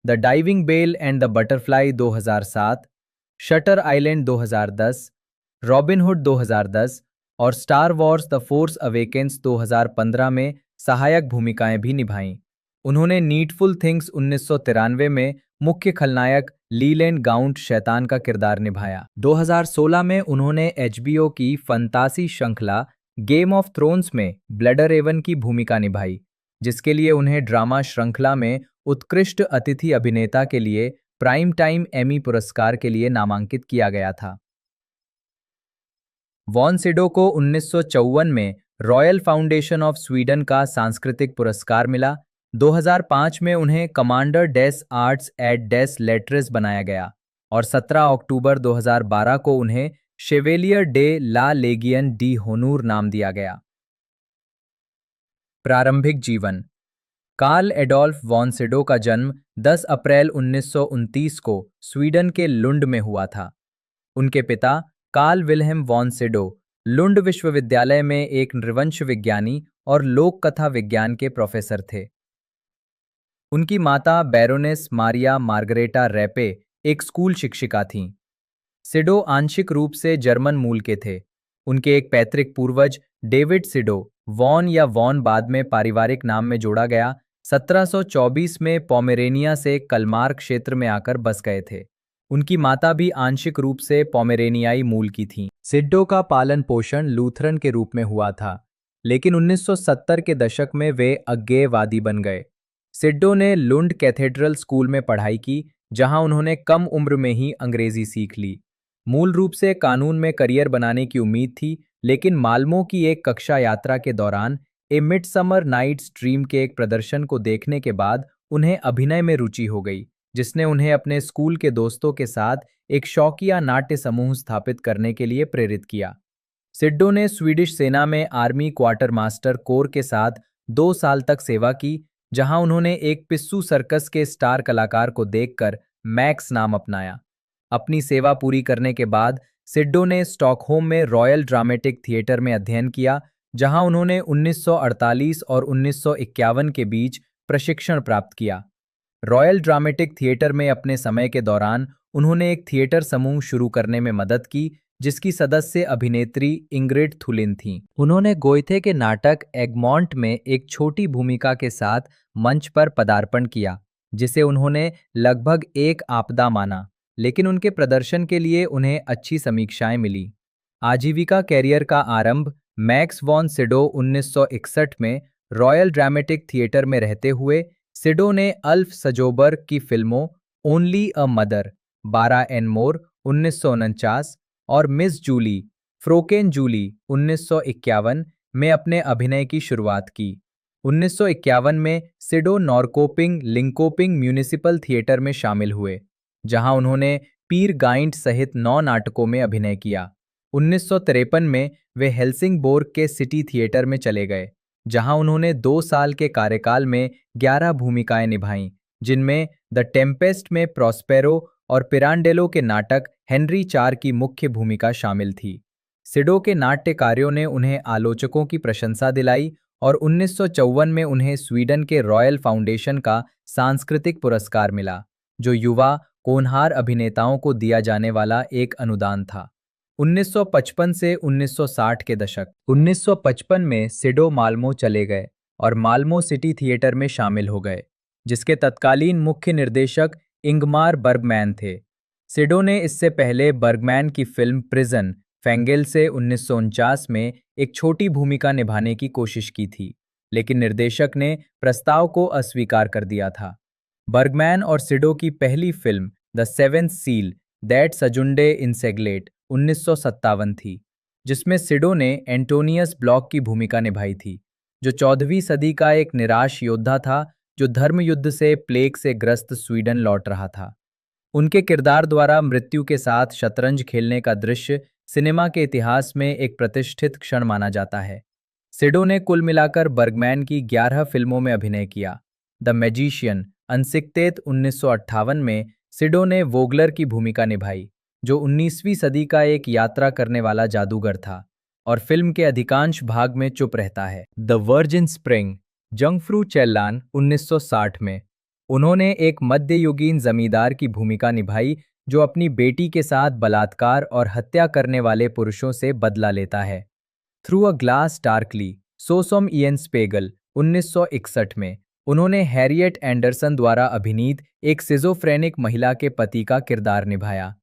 the diving bell and the butterfly 2007, shutter island 2010, Robin Hood 2010 और Star Wars the force awakens 2015 में सहायक भूमिकाएं भी निभाईं। उन्होंने नीडफुल थिंग्स 1993 में मुख्य खलनायक लीलैंड गाउंट शैतान का किरदार निभाया। 2016 में उन्होंने एचबीओ की फंतासी श्रृंखला गेम ऑफ थ्रोन्स में ब्लडरएवन की भूमिका निभाई, जिसके लिए उन्हें ड्रामा श्रृंखला में उत्कृष्ट अतिथि अभिनेता के लिए प्राइम टाइम एमी पुरस्कार के लिए नामांकित किया गया था। वॉन सिडो को 1954 में रॉयल फाउंडेशन ऑफ स्वीडन का सांस्कृतिक पुरस्कार मिला। 2005 में उन्हें commander des arts et des lettres बनाया गया और 17 अक्टूबर 2012 को उन्हें chevalier de la Legion d' honneur नाम दिया गया। प्रारंभिक जीवन। कार्ल एडोल्फ वॉन सिडो का जन्म 10 अप्रैल 1929 को स्वीडन के लुंड में हुआ था। उनके पिता कार्ल विल्हेम वॉन सिडो लुंड विश्वविद्यालय में एक नृवंश विज्ञानी और लोक कथा विज्ञान के प्रोफेसर थे। उनकी माता बैरोनेस मारिया मार्गरेटा रैपे एक स्कूल शिक्षिका थीं। सिडो आंशिक रूप से जर्मन मूल के थे। उनके एक पैतृक पूर्वज डेविड सिडो वॉन या वॉन बाद में पारिवारिक नाम में जोड़ा गया 1724 में पोमेरेनिया से कलमार क्षेत्र में आकर बस गए थे। उनकी माता भी आंशिक रूप से पोमेरेनियाई मूल की थीं। सिडो का पालन पोषण लूथरन के रूप में हुआ था, लेकिन 1970 के दशक में वे अज्ञेयवादी बन गए। सिडो ने लुंड कैथेड्रल स्कूल में पढ़ाई की, जहां उन्होंने कम उम्र में ही अंग्रेजी सीख ली। मूल रूप से कानून में करियर बनाने की उम्मीद थी, लेकिन माल्मो की एक कक्षा यात्रा के दौरान ए मिडसमर नाइट्स ड्रीम के एक प्रदर्शन को देखने के बाद उन्हें अभिनय में रुचि हो गई, जिसने उन्हें अपने स्कूल के दोस्तों के साथ एक शौकिया नाट्य समूह स्थापित करने के लिए प्रेरित किया। सिडो ने स्वीडिश सेना में आर्मी क्वार्टर मास्टर कोर के साथ 2 साल तक सेवा की, जहां उन्होंने एक पिस्सू सर्कस के स्टार कलाकार को देखकर मैक्स नाम अपनाया। अपनी सेवा पूरी करने के बाद सिडो ने स्टॉकहोम में रॉयल ड्रामेटिक थिएटर में अध्ययन किया, जहां उन्होंने 1948 और 1951 के बीच प्रशिक्षण प्राप्त किया। रॉयल ड्रामेटिक थिएटर में अपने समय के दौरान उन्होंने एक थिएटर समूह शुरू करने में मदद की, जिसकी सदस्य अभिनेत्री इंग्रिड थुलिन थीं। उन्होंने गोयथे के नाटक एगमॉन्ट में एक छोटी भूमिका के साथ मंच पर पदार्पण किया, जिसे उन्होंने लगभग एक आपदा माना, लेकिन उनके प्रदर्शन के लिए उन्हें अच्छी समीक्षाएं मिली। आजीविका कैरियर का आरंभ मैक्स वॉन सिडो 1961 में रॉयल ड्रामेटिक थिएटर में रहते हुए सिडो ने अल्फ सजोबर्ग की फिल्मों only a mother, 12 and more 1949 और मिस जूली फ्रोकेन जूली 1951 में अपने अभिनय की शुरुआत की। 1951 में सिडो नॉरकोपिंग लिंकोपिंग म्यूनिसिपल थिएटर में शामिल हुए, जहां उन्होंने पीर गाइंट सहित 9 नाटकों में अभिनय किया। 1953 में वे हेल्सिंगबोर्ग के सिटी थिएटर में चले गए, जहां उन्होंने 2 साल के कार्यकाल में 11 भूमिकाएं निभाईं, जिनमें द टेम्पेस्ट में प्रॉस्पेरो और पिरांडेलो के नाटक हेनरी 4 की मुख्य भूमिका शामिल थी। सिडो के नाट्य कार्यों ने उन्हें आलोचकों की प्रशंसा दिलाई और 1954 में उन्हें स्वीडन के रॉयल फाउंडेशन का सांस्कृतिक पुरस्कार मिला, जो युवा कोनहार अभिनेताओं को दिया जाने वाला एक अनुदान था। 1955 से 1960 के दशक। 1955 में सिडो माल्मो चले गए और माल्मो सिटी थिएटर में शामिल हो गए, जिसके तत्कालीन मुख्य निर्देशक इंगमार बर्गमैन थे। सिडो ने इससे पहले बर्गमैन की फिल्म प्रिजन फैंगेल से 1949 में एक छोटी भूमिका निभाने की कोशिश की थी, लेकिन निर्देशक ने प्रस्ताव को अस्वीकार कर दिया था। बर्गमैन और सिडो की पहली फिल्म the seventh seal Det sjunde inseglet 1957 थी, जिसमें सिडो ने एंटोनियस ब्लॉक की भूमिका निभाई थी, जो 14वीं सदी का एक निराश योद्धा था जो धर्म युद्ध से प्लेग से ग्रस्त स्वीडन लौट रहा था। उनके किरदार द्वारा मृत्यु के साथ शतरंज खेलने का दृश्य सिनेमा के इतिहास में एक प्रतिष्ठित क्षण माना जाता है। सिडो ने कुल मिलाकर बर्गमैन की 11 फिल्मों में अभिनय किया। द मैजिशियन अनसिक्तेत 1958 में सिडो ने वोगलर की भूमिका निभाई, जो 19वीं सदी का एक यात्रा करने वाला जादूगर था और फिल्म के अधिकांश भाग में चुप रहता है। द वर्जिन स्प्रिंग जंगफ्रू चेल्लान 1960 में उन्होंने एक मध्ययुगीन जमींदार की भूमिका निभाई, जो अपनी बेटी के साथ बलात्कार और हत्या करने वाले पुरुषों से बदला लेता है। Through a glass darkly Sasom i spegel 1961 में उन्होंने हैरियट एंडरसन द्वारा अभिनीत एक सिजोफ्रेनिक महिला के पति का किरदार निभाया।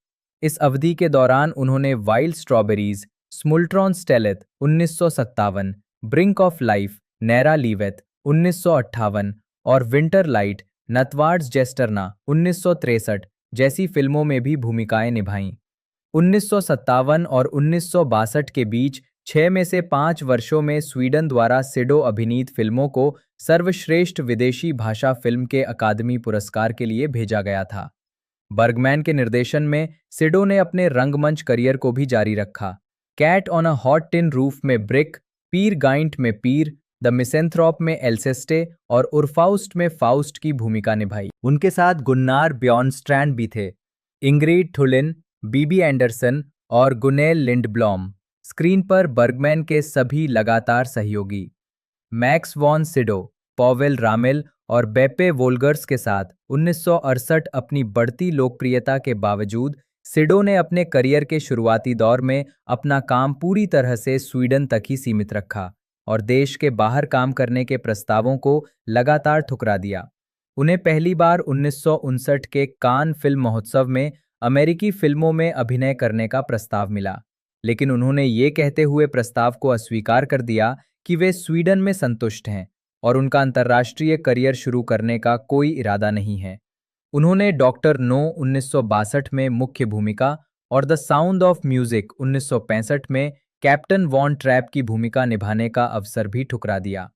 इस अवधि के दौरान उन्होंने wild strawberries Smultronstallet 1957, brink of life Nara livet 1958 और विंटर लाइट नथवार्ड्स जेस्टरना 1963 जैसी फिल्मों में भी भूमिकाएं निभाईं। 1957 और 1962 के बीच 6 में से 5 वर्षों में स्वीडन द्वारा सिडो अभिनीत फिल्मों को सर्वश्रेष्ठ विदेशी भाषा फिल्म के अकादमी पुरस्कार के लिए भेजा गया था। बर्गमैन के निर्देशन में सिडो ने अपने रंगमंच करियर को भी जारी रखा। Cat on a hot tin roof में ब्रिक, पीर गाइंट में पीर, द मिसेंथ्रोप में एल्सेस्टे और उरफाउस्ट में फाउस्ट की भूमिका निभाई। उनके साथ गुन्नार ब्यॉर्नस्ट्रैंड भी थे। इंग्रिड थुलिन, बीबी एंडरसन और गुनेल लिंडब्लॉम स्क्रीन पर बर्गमैन के सभी लगातार सहयोगी। मैक्स वॉन सिडो, पॉवेल रामेल और बेपे वोल्गर्स के साथ 1968 अपनी बढ़ती लोकप्रियता के बावजूद सिडो ने अपने करियर के शुरुआती दौर में अपना काम पूरी तरह से स्वीडन तक ही सीमित रखा और देश के बाहर काम करने के प्रस्तावों को लगातार ठुकरा दिया। उन्हें पहली बार 1959 के कान फिल्म महोत्सव में अमेरिकी फिल्मों में अभिनय करने का प्रस्ताव मिला, लेकिन उन्होंने ये कहते हुए प्रस्ताव को अस्वीकार कर दिया कि वे स्वीडन में संतुष्ट हैं और उनका अंतर्राष्ट्रीय करियर शुरू करने का कोई इरादा नहीं है। उन्होंने डॉक्टर नो 1962 में मुख्य भूमिका और द साउंड ऑफ म्यूजिक 1965 में कैप्टन वॉन ट्रैप की भूमिका निभाने का अवसर भी ठुकरा दिया।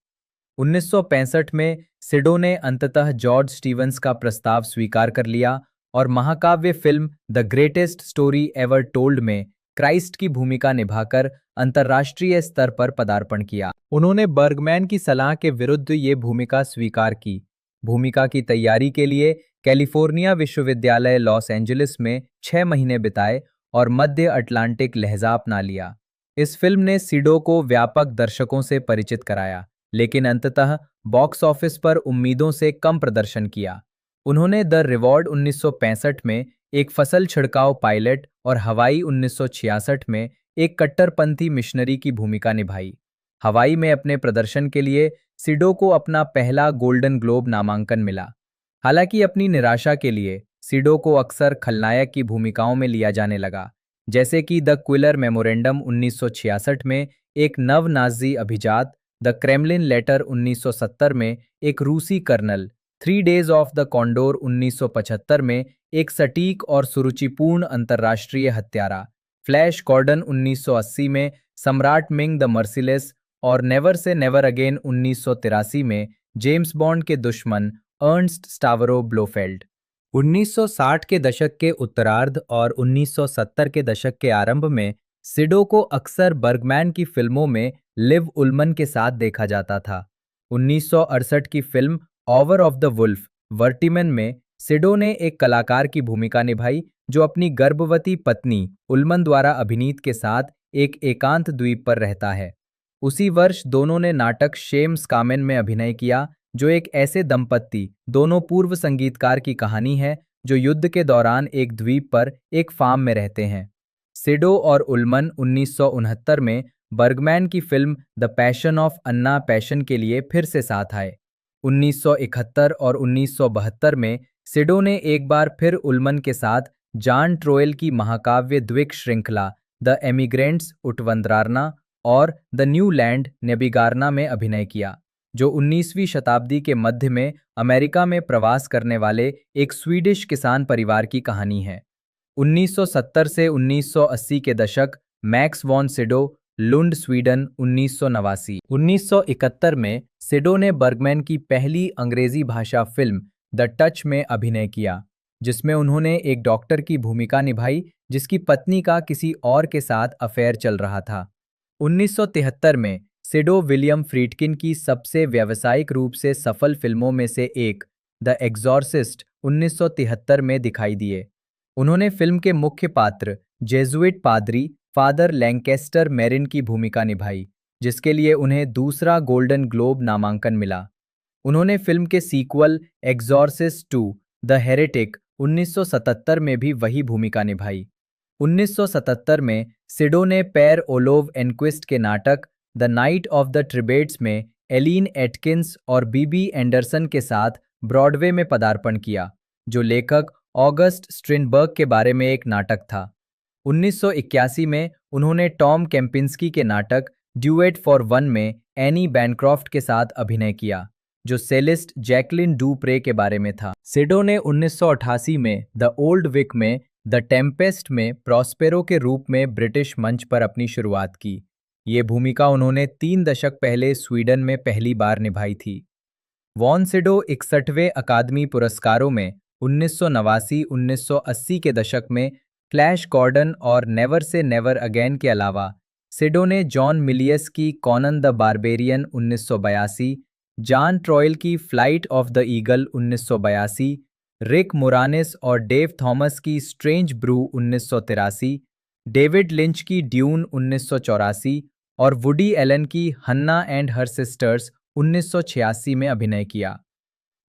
1965 में सिडो ने अंततः जॉर्ज स्टीवंस का प्रस्ताव स्वीकार कर लिया और महाकाव्य film the greatest story ever told में क्राइस्ट की भूमिका निभाकर अंतर्राष्ट्रीय स्तर पर पदार्पण किया। उन्होंने बर्गमैन की सलाह के विरुद्ध ये भूमिका स्वीकार की। भूमिका की तैयारी के लिए कैलिफोर्निया विश्वविद्यालय लॉस एंजलिस में 6 महीने बिताए और मध्य अटलांटिक लहजा अपना लिया। इस फिल्म ने सिडो को व्यापक दर्शकों से परिचित कराया, लेकिन अंततः बॉक्स ऑफिस पर उम्मीदों से कम प्रदर्शन किया। उन्होंने द रिवॉर्ड 1965 में एक फसल छिड़काव पायलट और हवाई 1966 में एक कट्टरपंथी मिशनरी की भूमिका निभाई। हवाई में अपने प्रदर्शन के लिए सिडो को अपना पहला गोल्डन ग्लोब नामांकन मिला। हालांकि अपनी निराशा के लिए सिडो को अक्सर खलनायक की भूमिकाओं में लिया जाने लगा, जैसे कि द क्विलर मेमोरेंडम 1966 में एक नव नाज़ी अभिजात, द क्रेमलिन लेटर 1970 में एक रूसी colonel, 3 days of the condor 1975 में एक सटीक और सुरुचिपूर्ण अंतर्राष्ट्रीय हत्यारा, फ्लैश गॉर्डन 1980 में सम्राट मिंग द मर्सिलेस और नेवर से नेवर अगेन 1983 में जेम्स बॉन्ड के दुश्मन अर्नस्ट स्टावरो ब्लोफेल्ड। 1960 के दशक के उत्तरार्ध और 1970 के दशक के आरंभ में सिडो को अक्सर बर्गमैन की फिल्मों में लिव उलमन के साथ देखा जाता था। 1968 की फिल्म hour of the wolf Vargtimmen में सिडो ने एक कलाकार की भूमिका निभाई जो अपनी गर्भवती पत्नी उलमन द्वारा अभिनीत के साथ एक एकांत द्वीप पर रहता है। उसी वर्ष दोनों ने नाटक शेम स्कामेन में अभिनय किया, जो एक ऐसे दंपत्ति, दोनों पूर्व संगीतकार की कहानी है जो युद्ध के दौरान एक द्वीप पर एक फार्म में रहते हैं। सिडो और उलमन 1969 में बर्गमैन की film the passion of Anna passion के लिए फिर से साथ आए। 1971 और 1972 में सिडो ने एक बार फिर उलमन के साथ जॉन ट्रोयल की महाकाव्य द्विक श्रृंखला द एमिग्रेंट्स उटवंद्रारना और द न्यू लैंड नेबिगारना में अभिनय किया, जो 19वीं शताब्दी के मध्य में अमेरिका में प्रवास करने वाले एक स्वीडिश किसान परिवार की कहानी है। 1970 से 1980 के दशक मैक्स वॉन सिडो, लुंड स्वीडन 1989। 1971 में सिडो ने बर्गमैन की पहली अंग्रेजी भाषा फिल्म द टच में अभिनय किया, जिसमें उन्होंने एक डॉक्टर की भूमिका निभाई जिसकी पत्नी का किसी और के साथ अफेयर चल रहा था। 1973 में सिडो विलियम फ्रीडकिन की सबसे व्यावसायिक रूप से सफल फिल्मों में से एक द एग्जॉर्सिस्ट 1973 में दिखाई दिए। उन्होंने फिल्म के मुख्य पात्र जेजुइट पादरी फादर लैंकेस्टर मेरिन की भूमिका निभाई, जिसके लिए उन्हें दूसरा गोल्डन ग्लोब नामांकन मिला। उन्होंने फिल्म के सीक्वल एग्जॉर्सिस्ट 2 द हेरेटिक 1977 में भी वही भूमिका निभाई। 1977 में सिडो ने पैर ओलोव एनक्विस्ट के नाटक द नाइट ऑफ द ट्रिबेट्स में एलीन एटकिंस और बीबी एंडरसन के साथ ब्रॉडवे में पदार्पण किया, जो लेखक ऑगस्ट स्ट्रिनबर्ग के बारे में एक नाटक था। 1981 में उन्होंने टॉम केम्पिंस्की के नाटक ड्यूएट फॉर वन में एनी बैनक्रॉफ्ट के साथ अभिनय किया, जो सेलिस्ट जैकलिन डू प्रे के बारे में था। सिडो ने 1988 में द ओल्ड विक में द टेम्पेस्ट में प्रॉस्पेरो के रूप में ब्रिटिश मंच पर अपनी शुरुआत की। ये भूमिका उन्होंने 3 दशक पहले स्वीडन में पहली बार निभाई थी। वॉन सिडो 61वें अकादमी पुरस्कारों में 1989-1980 के दशक में फ्लैश गॉर्डन और नेवर से नेवर अगेन के अलावा सिडो ने जॉन मिलियस की Conan the barbarian 1982, John Troell की flight of the eagle 1982, Rick Moranis और डेव थॉमस की स्ट्रेंज ब्रू 1983, डेविड लिंच की ड्यून 1984 और वुडी एलन की हन्ना एंड हर सिस्टर्स 1986 में अभिनय किया।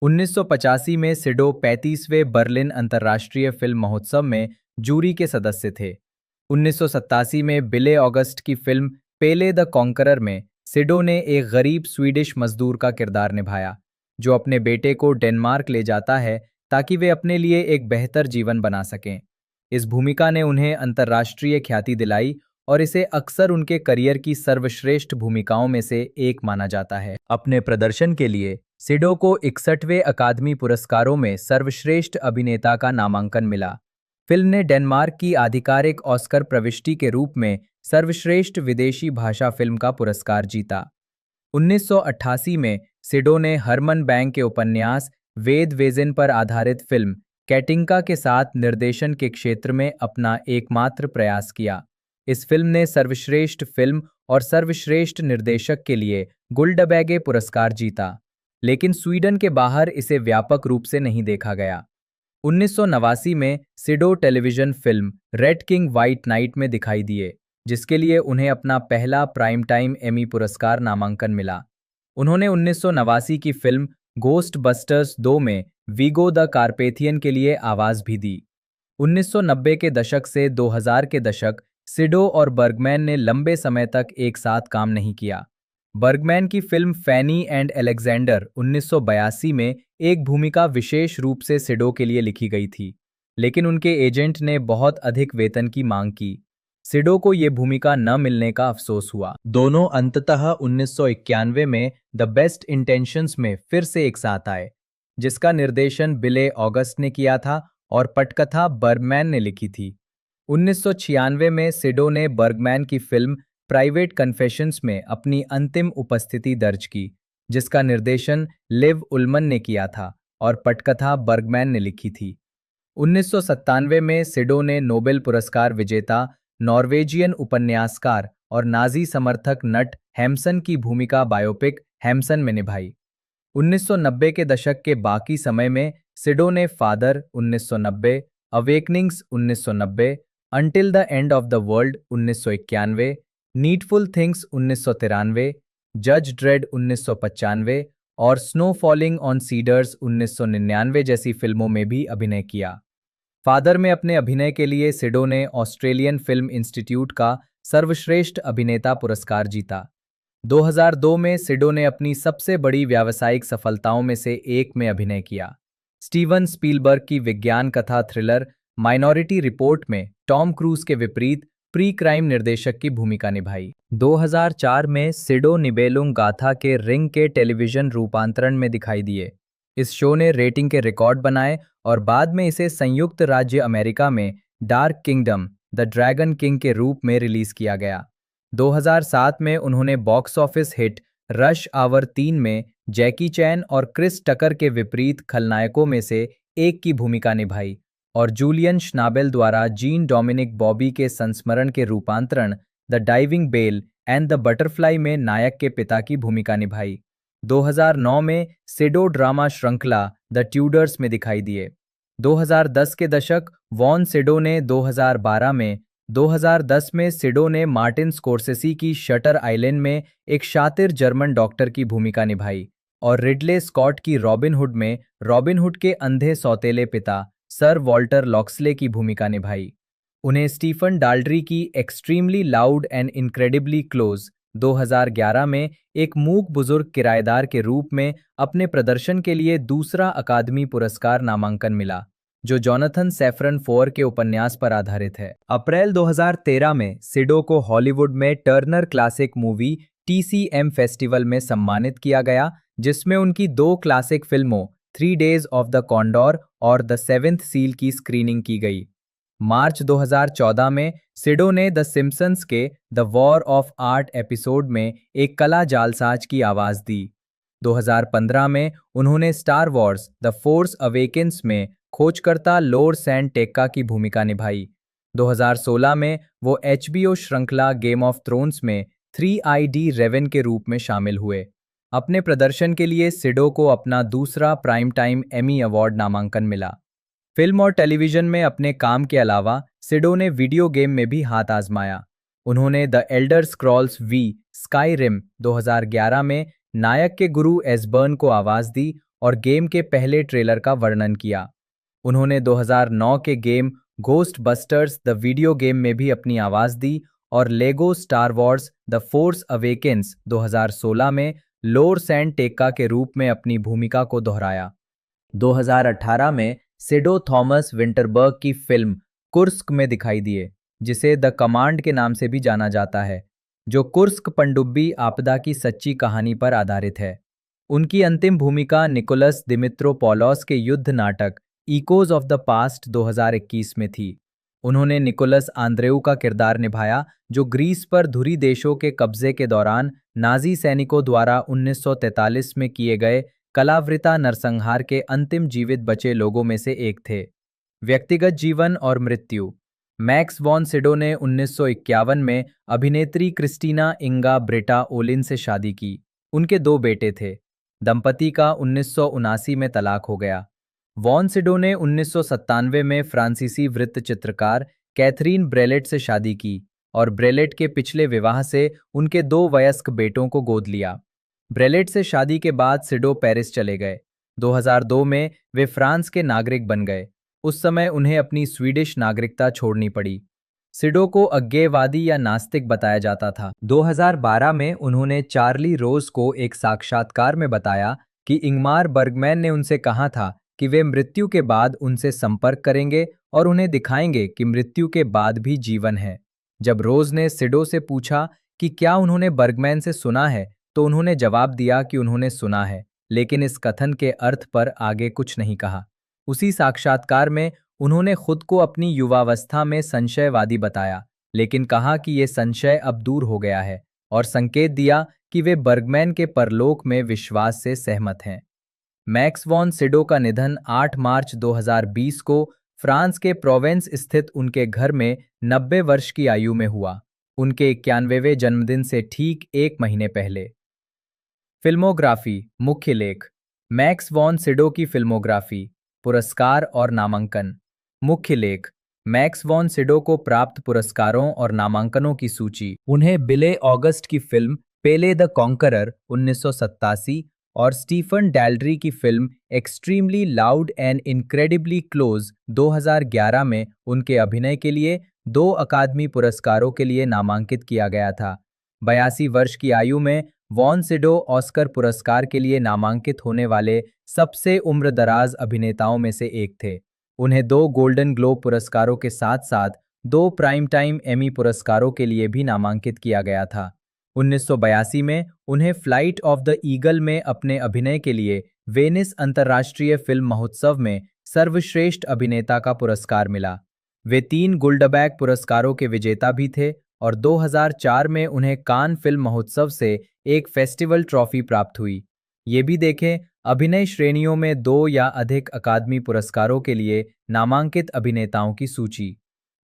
1985 में सिडो 35वें बर्लिन अंतर्राष्ट्रीय फिल्म महोत्सव में जूरी के सदस्य थे। 1987 में बिले ऑगस्ट की फिल्म पेले द कॉन्करर में सिडो ने एक गरीब स्वीडिश मजदूर का किरदार निभाया, जो अपने बेटे को डेनमार्क ले जाता है ताकि वे अपने लिए एक बेहतर जीवन बना सकें। इस भूमिका ने उन्हें अंतर्राष्ट्रीय ख्याति दिलाई और इसे अक्सर उनके करियर की सर्वश्रेष्ठ भूमिकाओं में से एक माना जाता है। अपने प्रदर्शन के लिए सिडो को 61वें अकादमी पुरस्कारों में सर्वश्रेष्ठ अभिनेता का नामांकन मिला। फिल्म ने डेनमार्क की आधिकारिक ऑस्कर प्रविष्टि के रूप में सर्वश्रेष्ठ विदेशी भाषा फिल्म का पुरस्कार जीता। 1988 में सिडो ने हरमन बैंक के उपन्यास वेद वेजिन पर आधारित फिल्म कैटिंका के साथ निर्देशन के क्षेत्र में अपना एकमात्र प्रयास किया। इस फिल्म ने सर्वश्रेष्ठ फिल्म और सर्वश्रेष्ठ निर्देशक के लिए गुल्डबैगे पुरस्कार जीता, लेकिन स्वीडन के बाहर इसे व्यापक रूप से नहीं देखा गया। 1989 में सिडो television film red king white night में दिखाई दिए, जिसके लिए उन्हें अपना पहला प्राइम टाइम एमी पुरस्कार नामांकन मिला। उन्होंने 1989 की फिल्म गोस्ट बस्टर्स 2 में वीगो द कारपेथियन के लिए आवाज भी दी। 1990 के दशक से 2000 के दशक सिडो और बर्गमैन ने लंबे समय तक एक साथ काम नहीं किया। बर्गमैन की फिल्म फैनी एंड अलेक्जेंडर 1982 में एक भूमिका विशेष रूप से सिडो के लिए लिखी गई थी, लेकिन उनके एजेंट ने बहुत अधिक वेतन की मांग की। सिडो को ये भूमिका न मिलने का अफसोस हुआ। दोनों अंततः 1991 में द बेस्ट इंटेंशंस में फिर से एक साथ आए, जिसका निर्देशन बिले ऑगस्ट ने किया था और पटकथा बर्गमैन ने लिखी थी। 1996 में सिडो ने बर्गमैन की फिल्म प्राइवेट कन्फेशंस में अपनी अंतिम उपस्थिति दर्ज की, जिसका निर्देशन लिव उल्मन ने किया था और पटकथा बर्गमैन ने लिखी थी। 1997 में सिडो ने नोबेल पुरस्कार विजेता नॉर्वेजियन उपन्यासकार और नाजी समर्थक नट हैम्सन की भूमिका बायोपिक हैम्सन में निभाई। 1990 के दशक के बाकी समय में सिडो ने father 1990, अवेकनिंग्स 1990, until the end of the world 1991, needful things 1993, जज ड्रेड 1995 और स्नो फॉलिंग ऑन सीडर्स 1999 जैसी फिल्मों में भी अभिनय किया। फादर में अपने अभिनय के लिए सिडो ने ऑस्ट्रेलियन फिल्म इंस्टीट्यूट का सर्वश्रेष्ठ अभिनेता पुरस्कार जीता। 2002 में सिडो ने अपनी सबसे बड़ी व्यावसायिक सफलताओं में से एक में अभिनय किया। स्टीवन स्पीलबर्ग की विज्ञान कथा थ्रिलर माइनॉरिटी रिपोर्ट में टॉम क्रूज के विपरीत प्री क्राइम निर्देशक की भूमिका निभाई। 2004 में सिडो निबेलुंग गाथा के रिंग के टेलीविजन रूपांतरण में दिखाई दिए। इस शो ने रेटिंग के रिकॉर्ड बनाए और बाद में इसे संयुक्त राज्य अमेरिका में dark kingdom the dragon king के रूप में रिलीज किया गया। 2007 में उन्होंने box office hit rush hour 3 में जैकी चैन और क्रिस टकर के विपरीत खलनायकों में से एक की भूमिका निभाई और जूलियन श्नाबेल द्वारा जीन डोमिनिक बॉबी के संस्मरण के रूपांतरण the diving bell and the butterfly में नायक के पिता की भूमिका निभाई। 2009 में सिडो ड्रामा श्रृंखला द ट्यूडर्स में दिखाई दिए। 2010 के दशक वॉन सिडो ने 2010 में सिडो ने मार्टिन स्कोर्सेसी की शटर आइलैंड में एक शातिर जर्मन डॉक्टर की भूमिका निभाई और रिडले स्कॉट की रॉबिन हुड में रॉबिन हुड के अंधे सौतेले पिता सर वॉल्टर लॉक्सले की भूमिका निभाई। उन्हें स्टीफन डाल्ड्री की extremely loud and incredibly close 2011 में एक मूक बुजुर्ग किराएदार के रूप में अपने प्रदर्शन के लिए दूसरा अकादमी पुरस्कार नामांकन मिला, जो जोनाथन सैफरन फोर के उपन्यास पर आधारित है। अप्रैल 2013 में सिडो को हॉलीवुड में Turner classic movie TCM festival में सम्मानित किया गया, जिसमें उनकी 2 क्लासिक फिल्मों 3 डेज ऑफ द कॉन्डोर और द सेवेंथ सील की स्क्रीनिंग की गई। मार्च 2014 में सिडो ने द सिम्पसंस के the war of art episode में एक कला जालसाज की आवाज दी। 2015 में उन्होंने star Wars the force awakens में खोजकर्ता लोर सैंड टेक्का की भूमिका निभाई। 2016 में वो एचबीओ श्रृंखला गेम ऑफ थ्रोन्स में 3ID रेवन के रूप में शामिल हुए। अपने प्रदर्शन के लिए सिडो को अपना दूसरा प्राइम टाइम एमी अवार्ड नामांकन मिला। फिल्म और टेलीविजन में अपने काम के अलावा सिडो ने वीडियो गेम में भी हाथ आजमाया। उन्होंने the elder scrolls V Skyrim 2011 में नायक के गुरु एसबर्न को आवाज दी और गेम के पहले ट्रेलर का वर्णन किया। उन्होंने 2009 के game Ghostbusters the video game में भी अपनी आवाज दी और Lego Star Wars the force awakens 2016 में लोर सैंड टेक्का के रूप में अपनी भूमिका को दोहराया। 2018 में सिडो थॉमस विंटरबर्ग की फिल्म कुर्स्क में दिखाई दिए, जिसे द कमांड के नाम से भी जाना जाता है, जो कुर्स्क पनडुब्बी आपदा की सच्ची कहानी पर आधारित है। उनकी अंतिम भूमिका निकोलस दिमित्रोपोलोस के युद्ध नाटक इकोज ऑफ द पास्ट 2021 में थी। उन्होंने निकोलस आंद्रेउ का किरदार निभाया, जो ग्रीस पर धुरी देशों के कब्जे के दौरान नाजी सैनिकों द्वारा 1943 में किए गए कलावृता नरसंहार के अंतिम जीवित बचे लोगों में से एक थे। व्यक्तिगत जीवन और मृत्यु। मैक्स वॉन सिडो ने 1951 में अभिनेत्री क्रिस्टीना इंगा ब्रेटा ओलिन से शादी की। उनके 2 बेटे थे। दंपति का 1979 में तलाक हो गया। वॉन सिडो ने 1997 में फ्रांसीसी वृत्त चित्रकार कैथरीन ब्रेलेट से शादी की और ब्रेलेट के पिछले विवाह से उनके 2 वयस्क बेटों को गोद लिया। ब्रेलेट से शादी के बाद सिडो पेरिस चले गए। 2002 में वे फ्रांस के नागरिक बन गए। उस समय उन्हें अपनी स्वीडिश नागरिकता छोड़नी पड़ी। सिडो को अज्ञेयवादी या नास्तिक बताया जाता था। 2012 में उन्होंने चार्ली रोज को एक साक्षात्कार में बताया कि इंगमार बर्गमैन ने उनसे कहा था कि वे मृत्यु के बाद उनसे संपर्क करेंगे और उन्हें दिखाएंगे कि मृत्यु के बाद भी जीवन है। जब रोज ने सिडो से पूछा कि क्या उन्होंने बर्गमैन से सुना है, तो उन्होंने जवाब दिया कि उन्होंने सुना है, लेकिन इस कथन के अर्थ पर आगे कुछ नहीं कहा। उसी साक्षात्कार में उन्होंने खुद को अपनी युवावस्था में संशयवादी बताया, लेकिन कहा कि ये संशय अब दूर हो गया है और संकेत दिया कि वे बर्गमैन के परलोक में विश्वास से सहमत हैं। मैक्स वॉन सिडो का निधन 8 मार्च 2020 को फ्रांस के प्रोवेंस स्थित उनके घर में 90 वर्ष की आयु में हुआ, उनके 91वें जन्मदिन से ठीक 1 महीने पहले। फिल्मोग्राफी। मुख्य लेख। मैक्स वॉन सिडो की फिल्मोग्राफी, पुरस्कार और नामांकन। मुख्य लेख। मैक्स वॉन सिडो को प्राप्त पुरस्कारों और नामांकनों की सूची। उन्हें बिले ऑगस्ट की फिल्म पेले द कॉन्करर 1987 और स्टीफन डैल्ड्री की film extremely loud and incredibly close 2011 में उनके अभिनय के लिए 2 अकादमी पुरस्कारों के लिए नामांकित किया गया था। 82 वर्ष की आयु में वॉन सिडो ऑस्कर पुरस्कार के लिए नामांकित होने वाले सबसे उम्रदराज अभिनेताओं में से एक थे। उन्हें 2 गोल्डन ग्लोब पुरस्कारों के साथ साथ 2 प्राइम टाइम एमी पुरस्कारों के लिए भी नामांकित किया गया था। 1982 में उन्हें फ्लाइट ऑफ द ईगल में अपने अभिनय के लिए वेनिस अंतर्राष्ट्रीय फिल्म महोत्सव में सर्वश्रेष्ठ अभिनेता का पुरस्कार मिला। वे 3 गुल्डबैग पुरस्कारों के विजेता भी थे और 2004 में उन्हें कान फिल्म महोत्सव से एक फेस्टिवल ट्रॉफी प्राप्त हुई। ये भी देखें, अभिनय श्रेणियों में 2 या अधिक अकादमी पुरस्कारों के लिए नामांकित अभिनेताओं की सूची।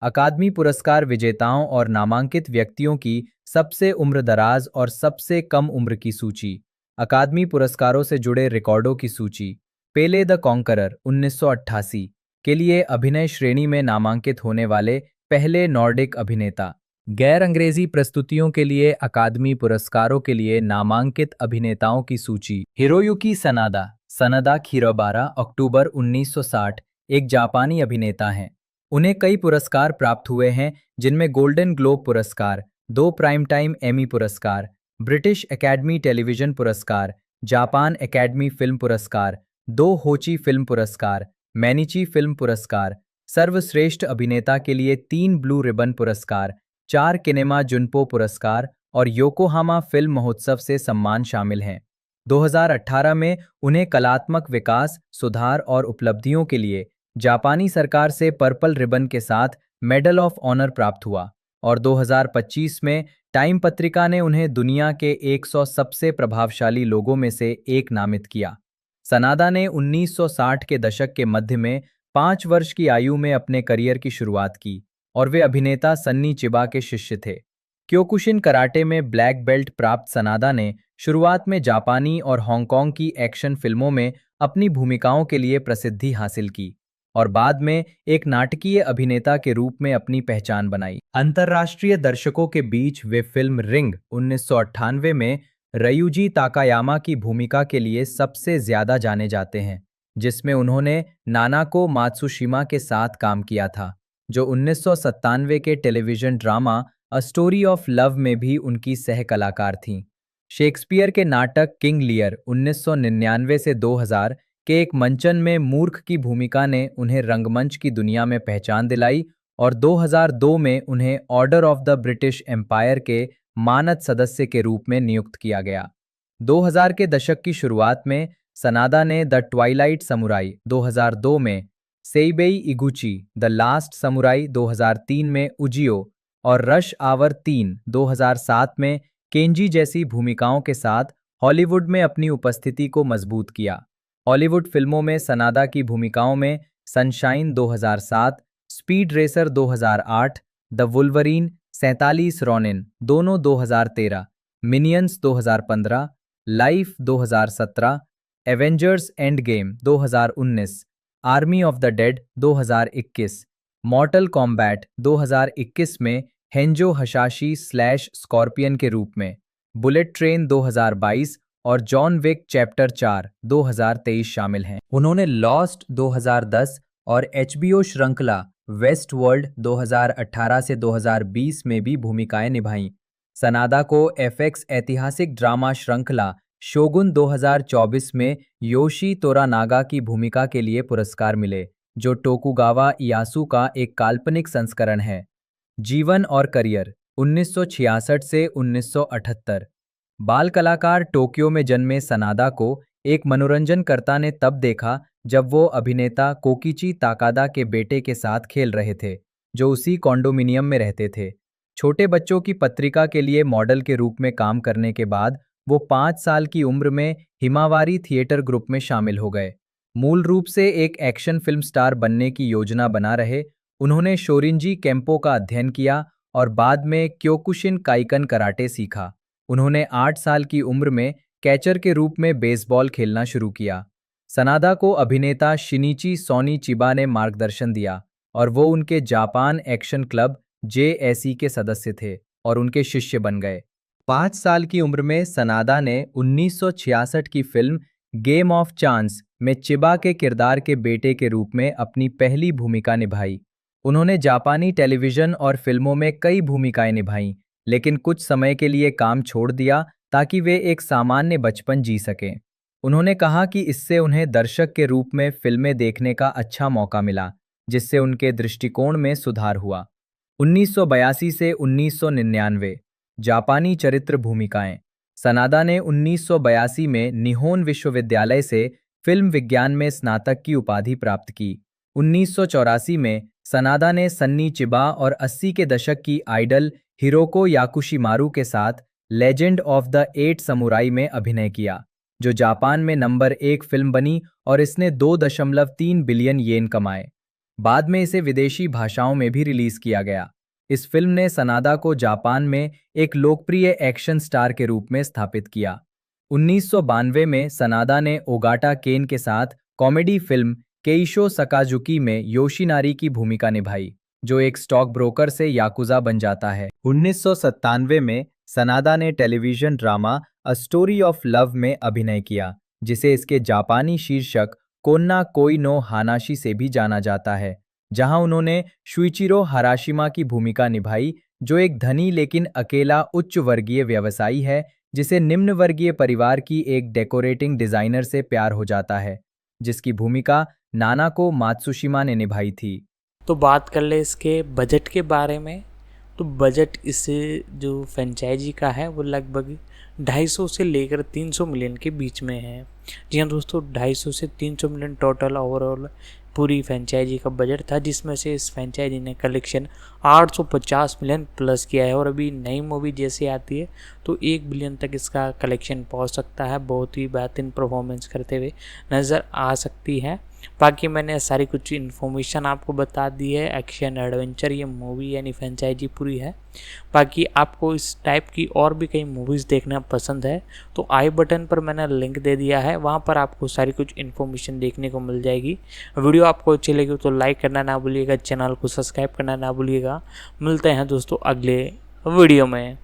अकादमी पुरस्कार विजेताओं और नामांकित व्यक्तियों की सबसे उम्रदराज और सबसे कम उम्र की सूची। अकादमी पुरस्कारों से जुड़े रिकॉर्डों की सूची। पेले द कॉन्करर 1988 के लिए अभिनय श्रेणी में नामांकित होने वाले पहले नॉर्डिक अभिनेता। गैर अंग्रेजी प्रस्तुतियों के लिए अकादमी पुरस्कारों के लिए नामांकित अभिनेताओं की सूची। हिरोयुकी सनादा। सनादा खीरोबारा अक्टूबर 1960 एक जापानी अभिनेता हैं। उन्हें कई पुरस्कार प्राप्त हुए हैं, जिनमें गोल्डन ग्लोब पुरस्कार, 2 प्राइम टाइम एमी पुरस्कार, ब्रिटिश एकेडमी टेलीविजन पुरस्कार, जापान एकेडमी फिल्म पुरस्कार, 2 होची फिल्म पुरस्कार, मैनिची फिल्म पुरस्कार, सर्वश्रेष्ठ अभिनेता के लिए 3 ब्लू रिबन पुरस्कार, 4 किनेमा जुनपो पुरस्कार और योकोहामा फिल्म महोत्सव से सम्मान शामिल हैं। 2018 में उन्हें कलात्मक विकास, सुधार और उपलब्धियों के लिए जापानी सरकार से पर्पल रिबन के साथ मेडल ऑफ ऑनर प्राप्त हुआ और 2025 में टाइम पत्रिका ने उन्हें दुनिया के 100 सबसे प्रभावशाली लोगों में से एक नामित किया। सनादा ने 1960 के दशक के मध्य में 5 वर्ष की आयु में अपने करियर की शुरुआत की और वे अभिनेता सन्नी चिबा के शिष्य थे। क्योकुशिन कराटे में ब्लैक बेल्ट प्राप्त सनादा ने शुरुआत में जापानी और हांगकांग की एक्शन फिल्मों में अपनी भूमिकाओं के लिए प्रसिद्धि हासिल की और बाद में एक नाटकीय अभिनेता के रूप में अपनी पहचान बनाई। अंतर्राष्ट्रीय दर्शकों के बीच वे फिल्म रिंग 1998 में रयूजी ताकायामा की भूमिका के लिए सबसे ज्यादा जाने जाते हैं, जिसमें उन्होंने नानाको मात्सुशिमा के साथ काम किया था, जो 1997 के television drama a story of love में भी उनकी सह कलाकार थीं। शेक्सपियर के नाटक किंग लियर 1999 से 2000 के एक मंचन में मूर्ख की भूमिका ने उन्हें रंगमंच की दुनिया में पहचान दिलाई और 2002 में उन्हें order of the British empire के मानद सदस्य के रूप में नियुक्त किया गया। 2000 के दशक की शुरुआत में सनादा ने द ट्वाइलाइट समुराई 2002 में, सेइबेई इगुची द लास्ट समुराई 2003 में उजियो और रश आवर 3 2007 में केंजी जैसी भूमिकाओं के साथ हॉलीवुड में अपनी उपस्थिति को मजबूत किया। हॉलीवुड फिल्मों में सनादा की भूमिकाओं में sunshine 2007, speed racer 2008, the Wolverine 47 Ronin दोनों 2013, minions 2015, life 2017, Avengers end game 2019, army of the dead 2021, मॉर्टल combat 2021 में हेंजो हशाशी स्लैश स्कॉर्पियन के रूप में, बुलेट ट्रेन 2022 और जॉन विक चैप्टर 4 2023 शामिल हैं। उन्होंने लॉस्ट 2010 और एचबीओ श्रृंखला वेस्ट वर्ल्ड 2018 से 2020 में भी भूमिकाएं निभाईं। सनादा को एफएक्स ऐतिहासिक ड्रामा श्रृंखला शोगुन 2024 में योशी तोरानागा की भूमिका के लिए पुरस्कार मिले, जो टोकुगावा इयासु का एक काल्पनिक संस्करण है। जीवन और करियर 1966 से 1978। बाल कलाकार टोक्यो में जन्मे सनादा को एक मनोरंजनकर्ता ने तब देखा जब वो अभिनेता कोकिची ताकादा के बेटे के साथ खेल रहे थे, जो उसी कॉन्डोमिनियम में रहते थे। छोटे बच्चों की पत्रिका के लिए मॉडल के रूप में काम करने के बाद वो 5 साल की उम्र में हिमावारी थिएटर ग्रुप में शामिल हो गए। मूल रूप से एक एक्शन फिल्म स्टार बनने की योजना बना रहे, उन्होंने शोरिंजी केम्पो का अध्ययन किया और बाद में क्योकुशिन काइकन कराटे सीखा। उन्होंने 8 साल की उम्र में कैचर के रूप में बेसबॉल खेलना शुरू किया। सनादा को अभिनेता शिनिची सोनी चिबा ने मार्गदर्शन दिया और वो उनके जापान एक्शन क्लब जेएसी के सदस्य थे और उनके शिष्य बन गए। 5 साल की उम्र में सनादा ने 1966 की फिल्म गेम ऑफ चांस में चिबा के किरदार के बेटे के रूप में अपनी पहली भूमिका निभाई। उन्होंने जापानी टेलीविजन और फिल्मों में कई भूमिकाएं निभाईं, लेकिन कुछ समय के लिए काम छोड़ दिया ताकि वे एक सामान्य बचपन जी सकें। उन्होंने कहा कि इससे उन्हें दर्शक के रूप में फिल्में देखने का अच्छा मौका मिला, जिससे उनके दृष्टिकोण में सुधार हुआ। 1982 से 1999 जापानी चरित्र भूमिकाएं। सनादा ने 1982 में निहोन विश्वविद्यालय से फिल्म विज्ञान में स्नातक की उपाधि प्राप्त की। 1984 में सनादा ने सन्नी चिबा और 80 के दशक की आइडल हिरोको याकुशिमारू के साथ लेजेंड ऑफ द 8 समुराई में अभिनय किया, जो जापान में नंबर 1 फिल्म बनी और इसने 2.3 बिलियन येन कमाए। बाद में इसे विदेशी भाषाओं में भी रिलीज किया गया। इस फिल्म ने सनादा को जापान में एक लोकप्रिय एक्शन स्टार के रूप में स्थापित किया। 1992 में सनादा ने ओगाटा केन के साथ कॉमेडी फिल्म केइशो सकाजुकी में योशिनारी की भूमिका निभाई, जो एक स्टॉक ब्रोकर से याकुजा बन जाता है। 1997 में सनादा ने television drama a story of love में अभिनय किया, जिसे इसके जापानी शीर्षक कोन्ना कोई नो हानाशी से भी जाना जाता है, जहां उन्होंने शुइचिरो हाराशिमा की भूमिका निभाई, जो एक धनी लेकिन अकेला उच्च वर्गीय व्यवसायी है जिसे निम्न वर्गीय परिवार की एक डेकोरेटिंग डिजाइनर से प्यार हो जाता है, जिसकी भूमिका नानाको मात्सुशिमा ने निभाई थी। तो बात कर ले इसके बजट के बारे में। तो बजट इस जो फ्रेंचाइजी का है वो लगभग 250 से लेकर 300 मिलियन के बीच में है। जी हाँ दोस्तों, 250 से 300 मिलियन टोटल ओवरऑल पूरी फ्रेंचाइजी का बजट था, जिसमें से इस फ्रेंचाइजी ने कलेक्शन 850 मिलियन प्लस किया है। और अभी नई मूवी जैसे आती है तो 1 बिलियन तक इसका कलेक्शन पहुंच सकता है। बहुत ही बेहतरीन परफॉर्मेंस करते हुए नज़र आ सकती है। बाकी मैंने सारी कुछ इन्फॉर्मेशन आपको बता दी है। एक्शन एडवेंचर ये मूवी यानी फ्रेंचाइजी पूरी है। बाकी आपको इस टाइप की और भी कई मूवीज़ देखना पसंद है तो आई बटन पर मैंने लिंक दे दिया है, वहाँ पर आपको सारी कुछ इन्फॉर्मेशन देखने को मिल जाएगी। वीडियो आपको अच्छी लगी तो लाइक करना ना भूलिएगा, चैनल को सब्सक्राइब करना ना भूलिएगा। मिलते हैं दोस्तों अगले वीडियो में।